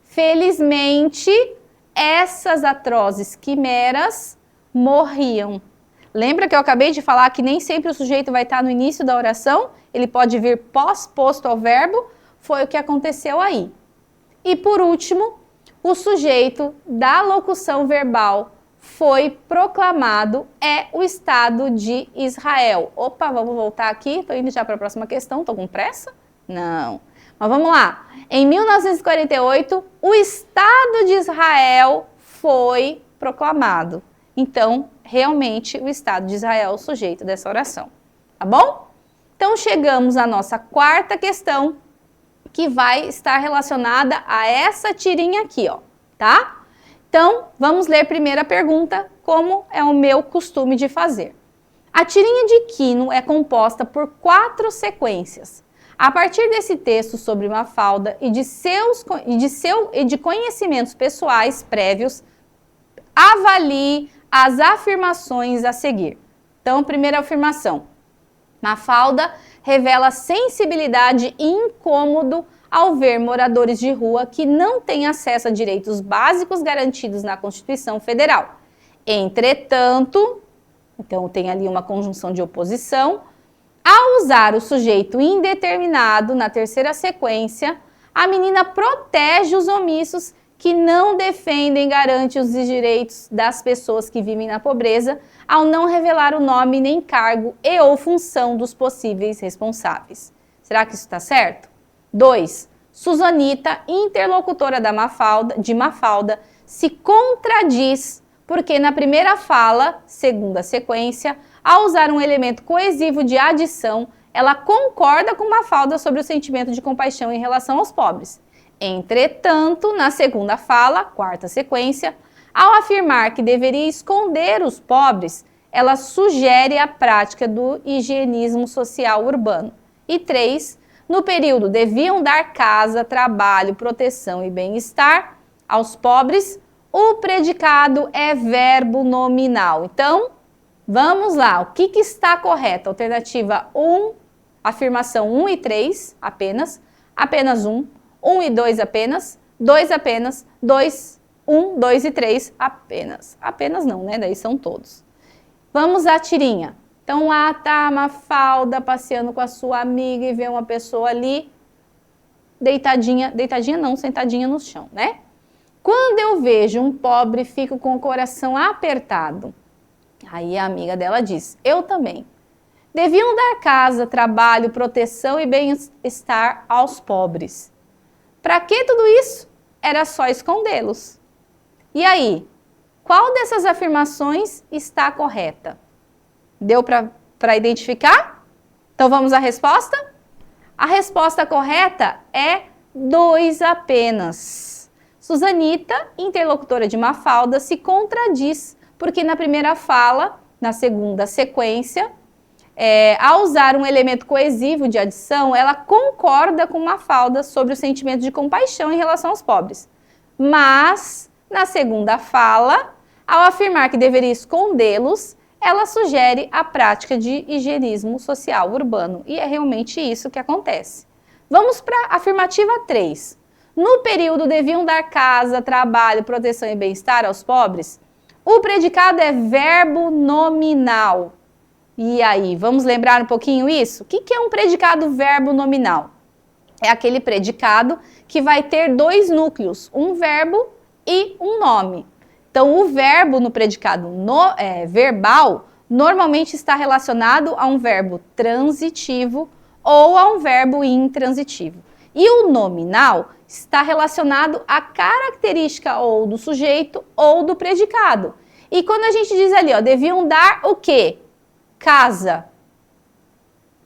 Felizmente, essas atrozes quimeras morriam. Lembra que eu acabei de falar que nem sempre o sujeito vai estar no início da oração? Ele pode vir pós-posto ao verbo? Foi o que aconteceu aí. E por último, o sujeito da locução verbal foi proclamado é o Estado de Israel. Opa, vamos voltar aqui. Estou indo já para a próxima questão. Estou com pressa? Não. Mas vamos lá. Em 1948, o Estado de Israel foi proclamado. Então, realmente, o Estado de Israel é o sujeito dessa oração. Tá bom? Então, chegamos à nossa quarta questão, que vai estar relacionada a essa tirinha aqui, ó, tá? Então, vamos ler primeiro a pergunta, como é o meu costume de fazer. A tirinha de Quino é composta por 4 sequências. A partir desse texto sobre Mafalda e de conhecimentos pessoais prévios, avalie as afirmações a seguir. Então, primeira afirmação. Mafalda revela sensibilidade e incômodo ao ver moradores de rua que não têm acesso a direitos básicos garantidos na Constituição Federal. Entretanto, então tem ali uma conjunção de oposição, ao usar o sujeito indeterminado na terceira sequência, a menina protege os omissos que não defendem e garantem os direitos das pessoas que vivem na pobreza, ao não revelar o nome nem cargo e ou função dos possíveis responsáveis. Será que isso está certo? 2. Susanita, interlocutora de Mafalda, se contradiz porque na primeira fala, segunda sequência, ao usar um elemento coesivo de adição, ela concorda com Mafalda sobre o sentimento de compaixão em relação aos pobres. Entretanto, na segunda fala, quarta sequência, ao afirmar que deveria esconder os pobres, ela sugere a prática do higienismo social urbano. E 3. No período deviam dar casa, trabalho, proteção e bem-estar aos pobres, o predicado é verbo nominal. Então, vamos lá, o que está correto? Alternativa 1, afirmação 1 e 3, apenas 1, 1 e 2 apenas, 2 apenas, 2, 1, 2 e 3 apenas. Apenas não, né? Daí são todos. Vamos à tirinha. Então lá tá a Mafalda passeando com a sua amiga e vê uma pessoa ali deitadinha não, sentadinha no chão, né? Quando eu vejo um pobre, fico com o coração apertado. Aí a amiga dela diz, eu também. Deviam dar casa, trabalho, proteção e bem-estar aos pobres. Para que tudo isso? Era só escondê-los. E aí, qual dessas afirmações está correta? Deu para identificar? Então vamos à resposta? A resposta correta é 2 apenas. Susanita, interlocutora de Mafalda, se contradiz, porque na primeira fala, na segunda sequência, ao usar um elemento coesivo de adição, ela concorda com Mafalda sobre o sentimento de compaixão em relação aos pobres. Mas, na segunda fala, ao afirmar que deveria escondê-los, ela sugere a prática de higienismo social urbano. E é realmente isso que acontece. Vamos para a afirmativa 3. No período deviam dar casa, trabalho, proteção e bem-estar aos pobres. O predicado é verbo nominal. E aí, vamos lembrar um pouquinho isso? O que é um predicado verbo nominal? É aquele predicado que vai ter 2 núcleos, um verbo e um nome. Então, o verbo no predicado verbal, normalmente está relacionado a um verbo transitivo ou a um verbo intransitivo. E o nominal está relacionado à característica ou do sujeito ou do predicado. E quando a gente diz ali, ó, deviam dar o quê? Casa.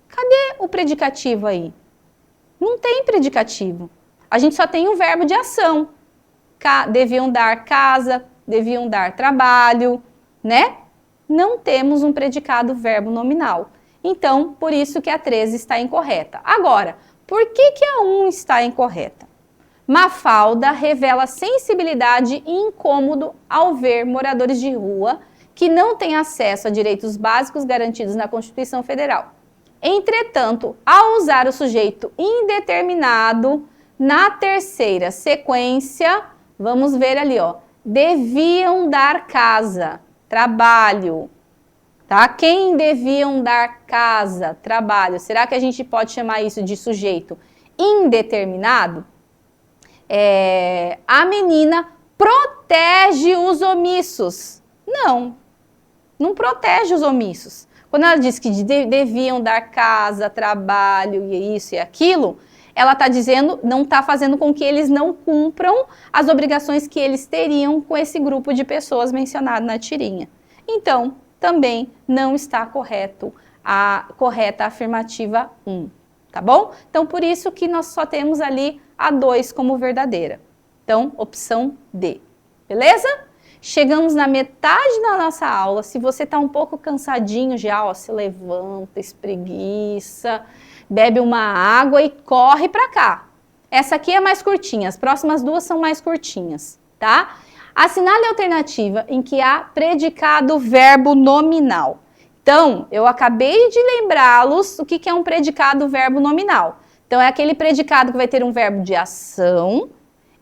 Cadê o predicativo aí? Não tem predicativo. A gente só tem um verbo de ação. Deviam dar casa, deviam dar trabalho, né? Não temos um predicado verbo nominal. Então, por isso que a 13 está incorreta. Agora, por que a 1 está incorreta? Mafalda revela sensibilidade e incômodo ao ver moradores de rua que não têm acesso a direitos básicos garantidos na Constituição Federal. Entretanto, ao usar o sujeito indeterminado na terceira sequência, vamos ver ali, ó, deviam dar casa, trabalho, tá? Quem deviam dar casa, trabalho? Será que a gente pode chamar isso de sujeito indeterminado? A menina protege os omissos. Não protege os omissos. Quando ela diz que deviam dar casa, trabalho e isso e aquilo, ela está dizendo, não está fazendo com que eles não cumpram as obrigações que eles teriam com esse grupo de pessoas mencionado na tirinha. Então, também não está correta a afirmativa 1, tá bom? Então, por isso que nós só temos ali a 2 como verdadeira. Então, opção D, beleza? Chegamos na metade da nossa aula. Se você está um pouco cansadinho já, ó, se levanta, espreguiça, bebe uma água e corre para cá. Essa aqui é mais curtinha, as próximas duas são mais curtinhas, tá? Assinale a alternativa em que há predicado verbo nominal. Então, eu acabei de lembrá-los o que é um predicado verbo nominal. Então, é aquele predicado que vai ter um verbo de ação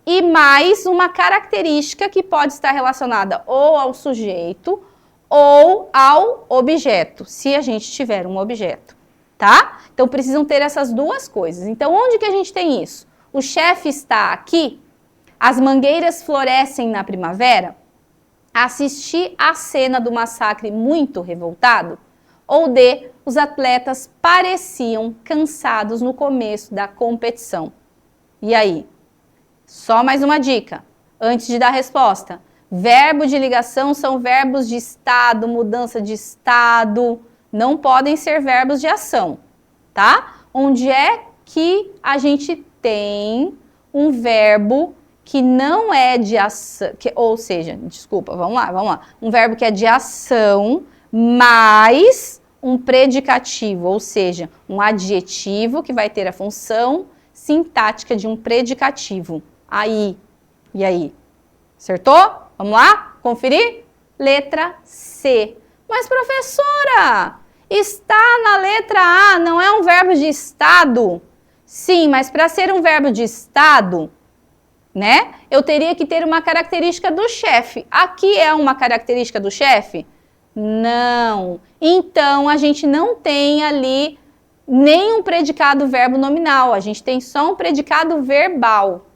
e mais uma característica que pode estar relacionada ou ao sujeito ou ao objeto, se a gente tiver um objeto, tá? Então, precisam ter essas duas coisas. Então, onde que a gente tem isso? O chefe está aqui? As mangueiras florescem na primavera? Assisti à cena do massacre muito revoltado? Ou D, os atletas pareciam cansados no começo da competição? E aí? Só mais uma dica, antes de dar a resposta. Verbo de ligação são verbos de estado, mudança de estado, não podem ser verbos de ação, tá? Onde é que a gente tem um verbo que não é de ação, ou seja, desculpa, vamos lá. Um verbo que é de ação, mais um predicativo, ou seja, um adjetivo que vai ter a função sintática de um predicativo. E aí? Acertou? Vamos lá? Conferir? Letra C. Mas, professora, está na letra A, não é um verbo de estado? Sim, mas para ser um verbo de estado, né, eu teria que ter uma característica do chefe. Aqui é uma característica do chefe? Não. Então, a gente não tem ali nem um predicado verbo nominal, a gente tem só um predicado verbal.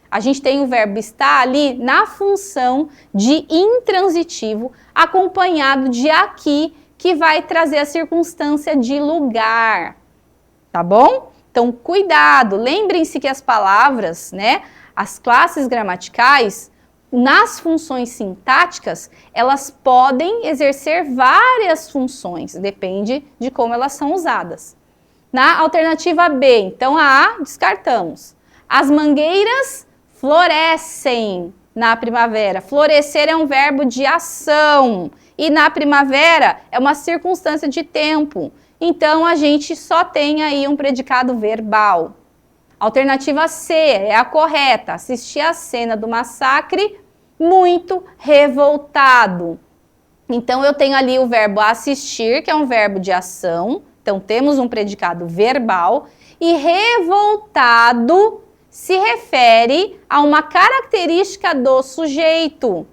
A gente tem o verbo estar ali na função de intransitivo, acompanhado de aqui, que vai trazer a circunstância de lugar, tá bom? Então, cuidado, lembrem-se que as palavras, né, as classes gramaticais, nas funções sintáticas, elas podem exercer várias funções, depende de como elas são usadas. Na alternativa B, então a A, descartamos. As mangueiras florescem na primavera. Florescer é um verbo de ação e na primavera é uma circunstância de tempo. Então, a gente só tem aí um predicado verbal. Alternativa C é a correta. Assisti a cena do massacre muito revoltado. Então, eu tenho ali o verbo assistir, que é um verbo de ação. Então, temos um predicado verbal. E revoltado se refere a uma característica do sujeito.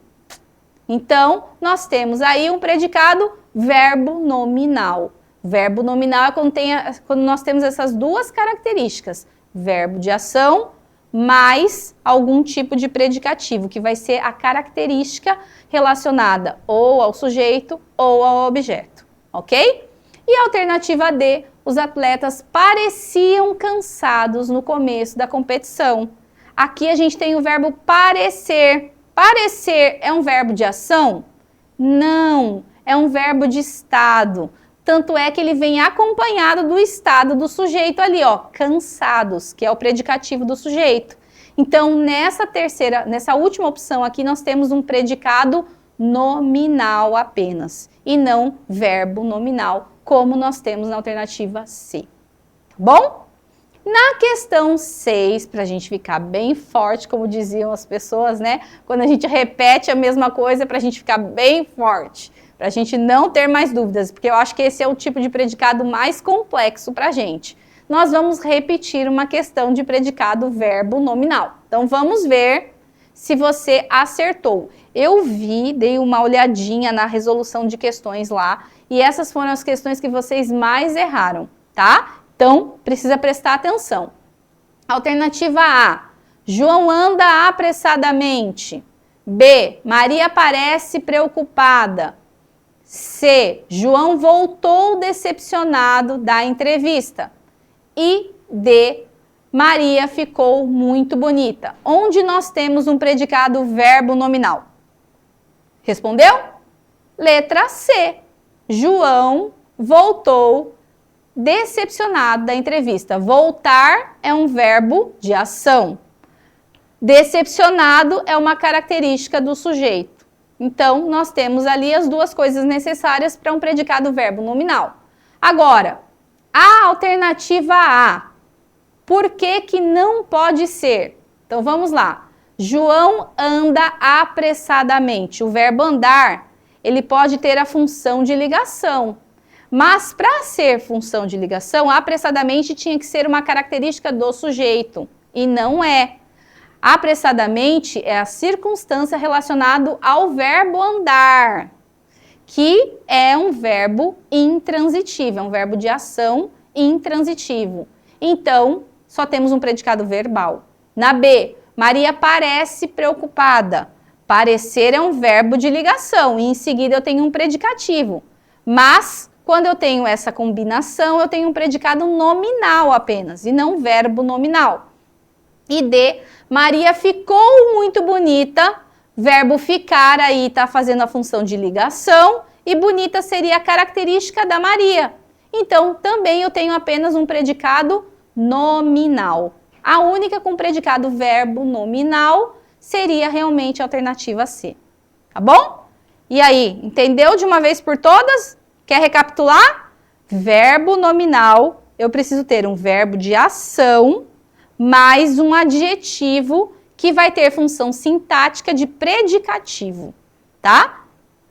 Então, nós temos aí um predicado verbo nominal. Verbo nominal é quando nós temos essas duas características. Verbo de ação mais algum tipo de predicativo, que vai ser a característica relacionada ou ao sujeito ou ao objeto. ok? E a alternativa D, os atletas pareciam cansados no começo da competição. Aqui a gente tem o verbo parecer. Parecer é um verbo de ação? Não, é um verbo de estado. Tanto é que ele vem acompanhado do estado do sujeito ali, ó, cansados, que é o predicativo do sujeito. Então, nessa última opção aqui, nós temos um predicado nominal apenas, e não verbo nominal, como nós temos na alternativa C. Tá bom? Na questão 6, para a gente ficar bem forte, como diziam as pessoas, né? Quando a gente repete a mesma coisa, para a gente ficar bem forte, para a gente não ter mais dúvidas, porque eu acho que esse é o tipo de predicado mais complexo para a gente. Nós vamos repetir uma questão de predicado verbo nominal. Então, vamos ver se você acertou. Eu dei uma olhadinha na resolução de questões lá, e essas foram as questões que vocês mais erraram, tá? Então, precisa prestar atenção. Alternativa A, João anda apressadamente. B, Maria parece preocupada. C, João voltou decepcionado da entrevista. E D, Maria ficou muito bonita. Onde nós temos um predicado verbo nominal? Respondeu? Letra C, João voltou decepcionado da entrevista. Voltar é um verbo de ação. Decepcionado é uma característica do sujeito. Então, nós temos ali as duas coisas necessárias para um predicado verbo nominal. Agora, a alternativa A. Por que que não pode ser? Então, vamos lá. João anda apressadamente. O verbo andar, ele pode ter a função de ligação. Mas, para ser função de ligação, apressadamente tinha que ser uma característica do sujeito. E não é. Apressadamente é a circunstância relacionada ao verbo andar, que é um verbo intransitivo, é um verbo de ação intransitivo. Então, só temos um predicado verbal. Na B, Maria parece preocupada. Parecer é um verbo de ligação e em seguida eu tenho um predicativo. Mas, quando eu tenho essa combinação, eu tenho um predicado nominal apenas e não verbo nominal. E D, Maria ficou muito bonita. Verbo ficar aí está fazendo a função de ligação e bonita seria a característica da Maria. Então, também eu tenho apenas um predicado nominal. A única com predicado verbo nominal seria realmente a alternativa C. Tá bom? E aí, entendeu de uma vez por todas? Quer recapitular? Verbo nominal, eu preciso ter um verbo de ação mais um adjetivo que vai ter função sintática de predicativo, tá?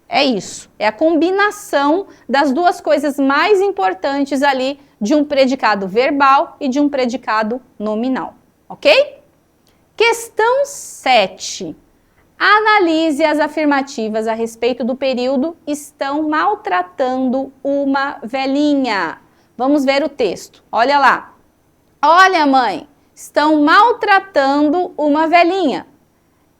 É isso, é a combinação das duas coisas mais importantes ali de um predicado verbal e de um predicado nominal, ok? Questão 7. Analise as afirmativas a respeito do período estão maltratando uma velhinha. Vamos ver o texto, olha lá. Olha, mãe, estão maltratando uma velhinha.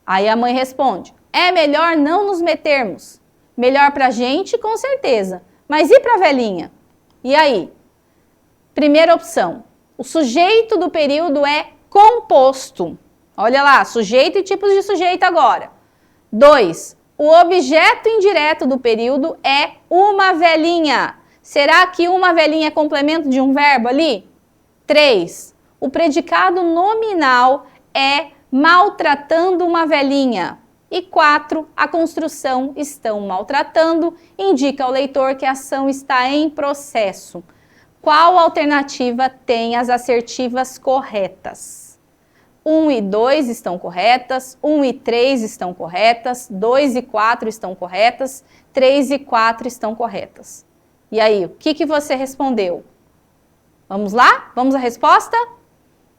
Aí a mãe responde, é melhor não nos metermos. Melhor pra gente, com certeza. Mas e pra velhinha? E aí? Primeira opção, o sujeito do período é composto. Olha lá, sujeito e tipos de sujeito agora. 2, o objeto indireto do período é uma velhinha. Será que uma velhinha é complemento de um verbo ali? 3, o predicado nominal é maltratando uma velhinha. E 4, a construção estão maltratando indica ao leitor que a ação está em processo. Qual alternativa tem as assertivas corretas? 1 e 2 estão corretas, 1 e 3 estão corretas, 2 e 4 estão corretas, 3 e 4 estão corretas. E aí, o que você respondeu? Vamos lá? Vamos à resposta?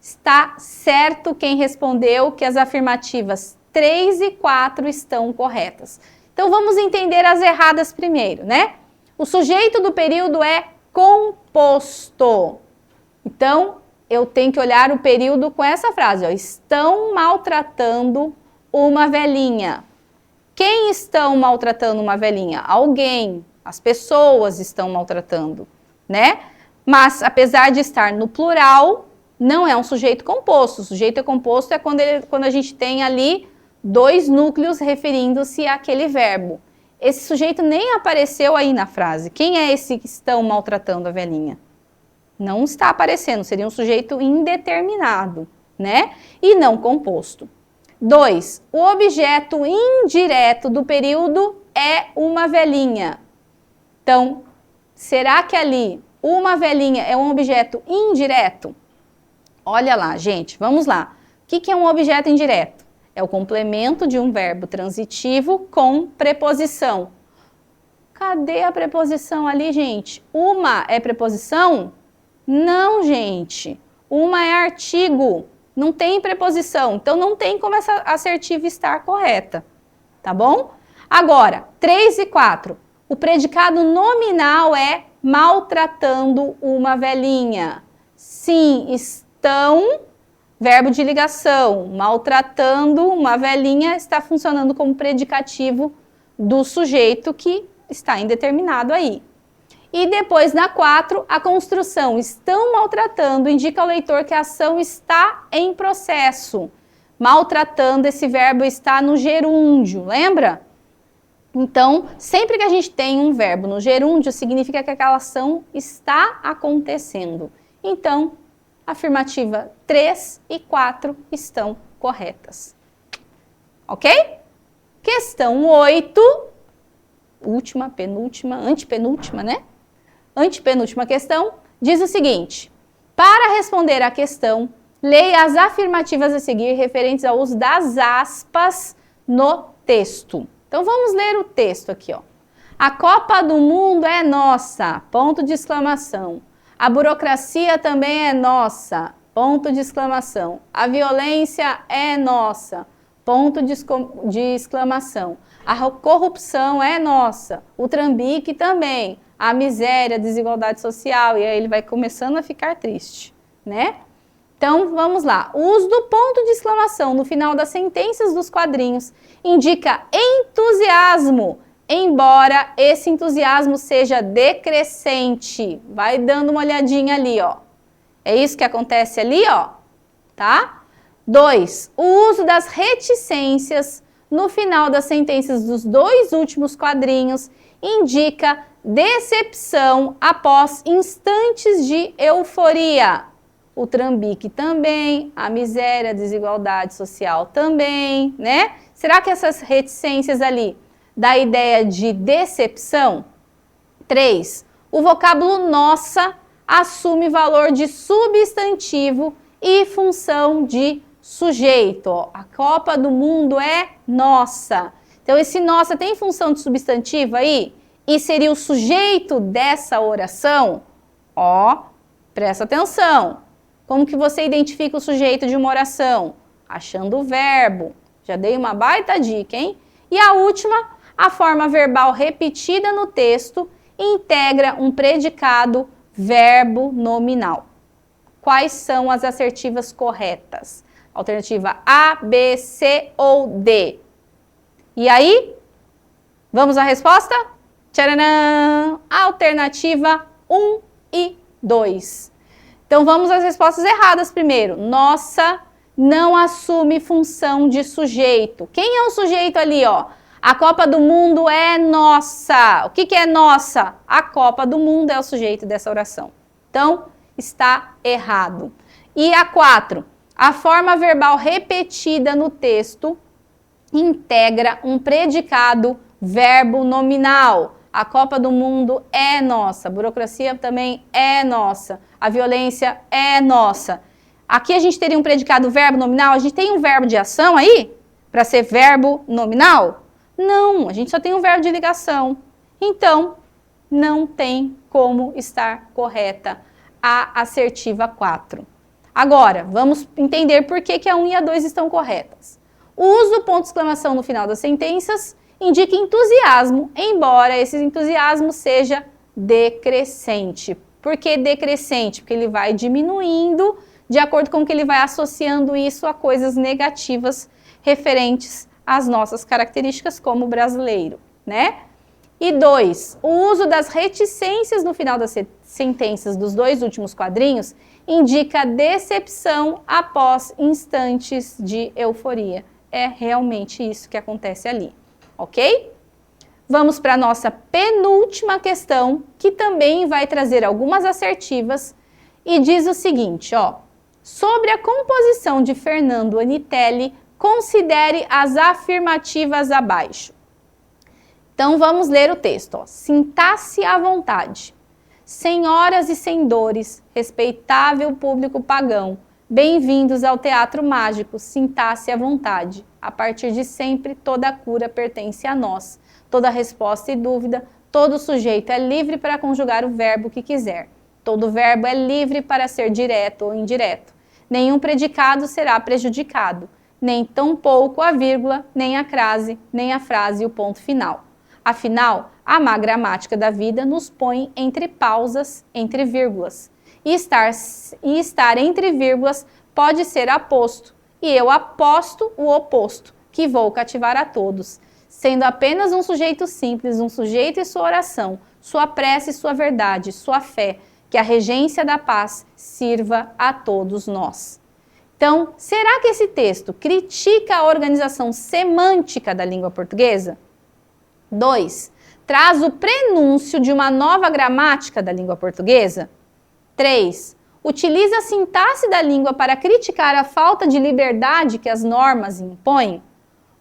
Está certo quem respondeu que as afirmativas 3 e 4 estão corretas. Então, vamos entender as erradas primeiro, né? O sujeito do período é composto. Então, eu tenho que olhar o período com essa frase, ó. Estão maltratando uma velhinha. Quem estão maltratando uma velhinha? Alguém. as pessoas estão maltratando, né? Mas, apesar de estar no plural, não é um sujeito composto. O sujeito composto é quando a gente tem ali dois núcleos referindo-se àquele verbo. Esse sujeito nem apareceu aí na frase. Quem é esse que estão maltratando a velhinha? Não está aparecendo, seria um sujeito indeterminado, né? E não composto. 2. O objeto indireto do período é uma velhinha. Então, será que ali uma velhinha é um objeto indireto? Olha lá, gente, vamos lá. O que é um objeto indireto? É o complemento de um verbo transitivo com preposição. Cadê a preposição ali, gente? Uma é preposição? Não, gente. Uma é artigo. Não tem preposição. Então, não tem como essa assertiva estar correta. Tá bom? Agora, 3 e 4. O predicado nominal é maltratando uma velhinha. Sim, estão, verbo de ligação. Maltratando uma velhinha está funcionando como predicativo do sujeito que está indeterminado aí. E depois, na 4, a construção estão maltratando indica ao leitor que a ação está em processo. Maltratando, esse verbo está no gerúndio, lembra? Então, sempre que a gente tem um verbo no gerúndio, significa que aquela ação está acontecendo. Então, afirmativa 3 e 4 estão corretas. Ok? Questão 8, última, penúltima, antepenúltima, né? Antepenúltima questão, diz o seguinte: para responder à questão, leia as afirmativas a seguir referentes ao uso das aspas no texto. Então, vamos ler o texto aqui, ó. A Copa do Mundo é nossa, ponto de exclamação. A burocracia também é nossa, ponto de exclamação. A violência é nossa, ponto de exclamação. A corrupção é nossa, o trambique também. A miséria, a desigualdade social, e aí ele vai começando a ficar triste, né? Então, vamos lá. O uso do ponto de exclamação no final das sentenças dos quadrinhos indica entusiasmo, embora esse entusiasmo seja decrescente. Vai dando uma olhadinha ali, ó. É isso que acontece ali, ó, tá? 2. O uso das reticências no final das sentenças dos dois últimos quadrinhos indica decepção após instantes de euforia. O trambique também, a miséria, a desigualdade social também, né? Será que essas reticências ali dá ideia de decepção? 3. O vocábulo nossa assume valor de substantivo e função de sujeito. Ó, a Copa do Mundo é nossa. Então, esse nossa tem função de substantivo aí? E seria o sujeito dessa oração? Ó, presta atenção. Como que você identifica o sujeito de uma oração? Achando o verbo. Já dei uma baita dica, hein? E a última, a forma verbal repetida no texto integra um predicado verbo nominal. Quais são as assertivas corretas? Alternativa A, B, C ou D? E aí? Vamos à resposta? Tcharam! Alternativa 1 e 2. Então, vamos às respostas erradas primeiro. Nossa não assume função de sujeito. Quem é o sujeito ali, ó? A Copa do Mundo é nossa. O que é nossa? A Copa do Mundo é o sujeito dessa oração. Então, está errado. E a 4. A forma verbal repetida no texto integra um predicado verbo nominal. A Copa do Mundo é nossa. A burocracia também é nossa. A violência é nossa. Aqui a gente teria um predicado verbo nominal. A gente tem um verbo de ação aí para ser verbo nominal? Não, a gente só tem um verbo de ligação. Então, não tem como estar correta a assertiva 4. Agora, vamos entender por que a 1 e a 2 estão corretas. O uso do ponto de exclamação no final das sentenças indica entusiasmo, embora esse entusiasmo seja decrescente. Por que decrescente? Porque ele vai diminuindo de acordo com que ele vai associando isso a coisas negativas referentes às nossas características como brasileiro, né? E 2, o uso das reticências no final das sentenças dos 2 últimos quadrinhos indica decepção após instantes de euforia. É realmente isso que acontece ali, ok? Vamos para a nossa penúltima questão, que também vai trazer algumas assertivas, e diz o seguinte, ó. Sobre a composição de Fernando Anitelli, considere as afirmativas abaixo. Então, vamos ler o texto. Ó. Sinta-se à vontade. Senhoras e senhores, respeitável público pagão, bem-vindos ao Teatro Mágico, sinta-se à vontade. A partir de sempre, toda cura pertence a nós. Toda resposta e dúvida, todo sujeito é livre para conjugar o verbo que quiser. Todo verbo é livre para ser direto ou indireto. Nenhum predicado será prejudicado, nem tampouco a vírgula, nem a crase, nem a frase e o ponto final. Afinal, a má gramática da vida nos põe entre pausas, entre vírgulas. E estar entre vírgulas pode ser aposto, e eu aposto o oposto, que vou cativar a todos, sendo apenas um sujeito simples, um sujeito e sua oração, sua prece e sua verdade, sua fé, que a regência da paz sirva a todos nós. Então, será que esse texto critica a organização semântica da língua portuguesa? 2. Traz o prenúncio de uma nova gramática da língua portuguesa? 3. Utiliza a sintaxe da língua para criticar a falta de liberdade que as normas impõem?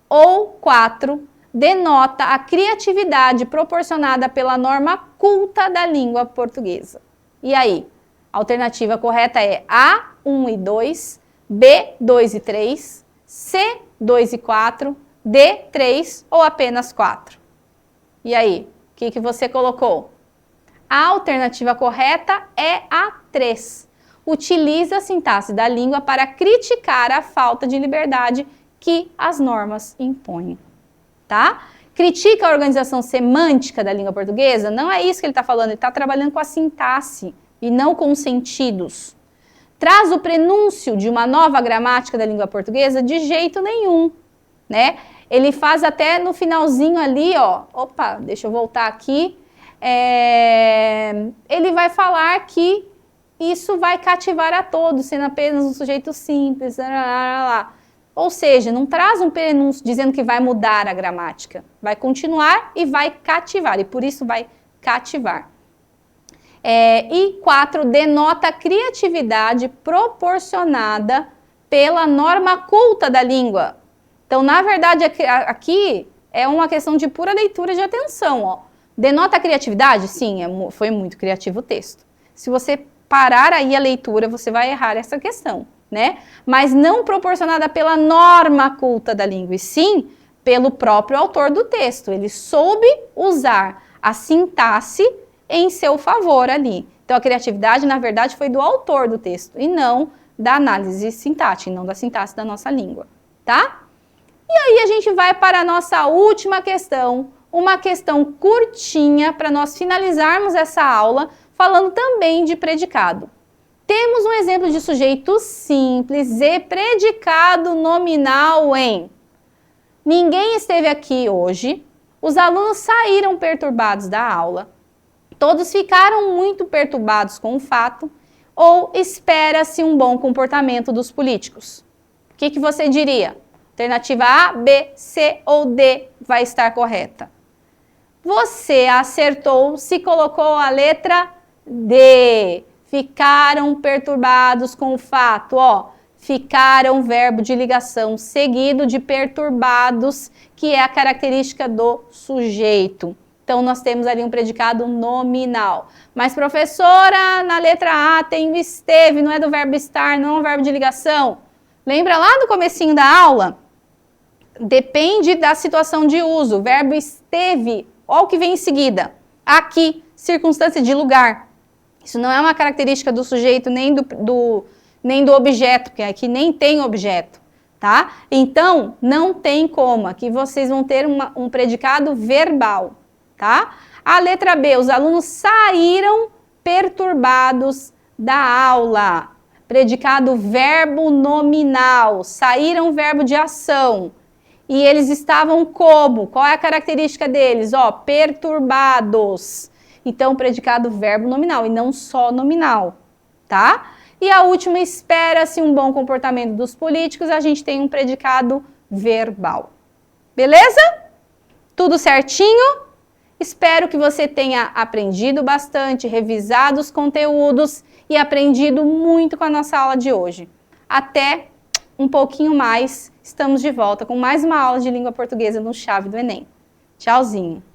Ou 4. Denota a criatividade proporcionada pela norma culta da língua portuguesa? E aí? A alternativa correta é A, 1 e 2, B, 2 e 3, C, 2 e 4, D, 3 ou apenas 4? E aí? O que você colocou? A alternativa correta é a 3. Utiliza a sintaxe da língua para criticar a falta de liberdade que as normas impõem. Tá? Critica a organização semântica da língua portuguesa? Não é isso que ele está falando, ele está trabalhando com a sintaxe e não com os sentidos. Traz o prenúncio de uma nova gramática da língua portuguesa? De jeito nenhum, né? Ele faz até no finalzinho ali, ó, opa, deixa eu voltar aqui, ele vai falar que isso vai cativar a todos, sendo apenas um sujeito simples, ou seja, não traz um prenúncio dizendo que vai mudar a gramática, vai continuar e vai cativar, e por isso vai cativar. E 4, denota a criatividade proporcionada pela norma culta da língua. Então, na verdade, aqui é uma questão de pura leitura de atenção. Ó. Denota a criatividade? Sim, foi muito criativo o texto. Se você parar aí a leitura, você vai errar essa questão, né? Mas não proporcionada pela norma culta da língua, e sim pelo próprio autor do texto. Ele soube usar a sintaxe em seu favor ali. Então, a criatividade, na verdade, foi do autor do texto, e não da análise sintática, não da sintaxe da nossa língua, tá? E aí a gente vai para a nossa última questão, uma questão curtinha para nós finalizarmos essa aula, falando também de predicado. Temos um exemplo de sujeito simples e predicado nominal em: ninguém esteve aqui hoje, os alunos saíram perturbados da aula, todos ficaram muito perturbados com o fato, ou espera-se um bom comportamento dos políticos. O que você diria? Alternativa A, B, C ou D vai estar correta. Você acertou se colocou a letra D. Ficaram perturbados com o fato. Ó, ficaram verbo de ligação seguido de perturbados, que é a característica do sujeito. Então, nós temos ali um predicado nominal. Mas, professora, na letra A tem o esteve, não é do verbo estar, não é um verbo de ligação. Lembra lá do comecinho da aula? Depende da situação de uso. O verbo esteve, olha o que vem em seguida. Aqui, circunstância de lugar. Isso não é uma característica do sujeito nem do objeto, porque aqui nem tem objeto, tá? Então, não tem como. Aqui vocês vão ter um predicado verbal, tá? A letra B, os alunos saíram perturbados da aula. Predicado verbo nominal. Saíram verbo de ação. E eles estavam como? Qual é a característica deles? Ó, perturbados. Então, predicado verbo nominal e não só nominal, tá? E a última, espera-se um bom comportamento dos políticos, a gente tem um predicado verbal. Beleza? Tudo certinho? Espero que você tenha aprendido bastante, revisado os conteúdos e aprendido muito com a nossa aula de hoje. Até um pouquinho mais, estamos de volta com mais uma aula de língua portuguesa no Chave do Enem. Tchauzinho!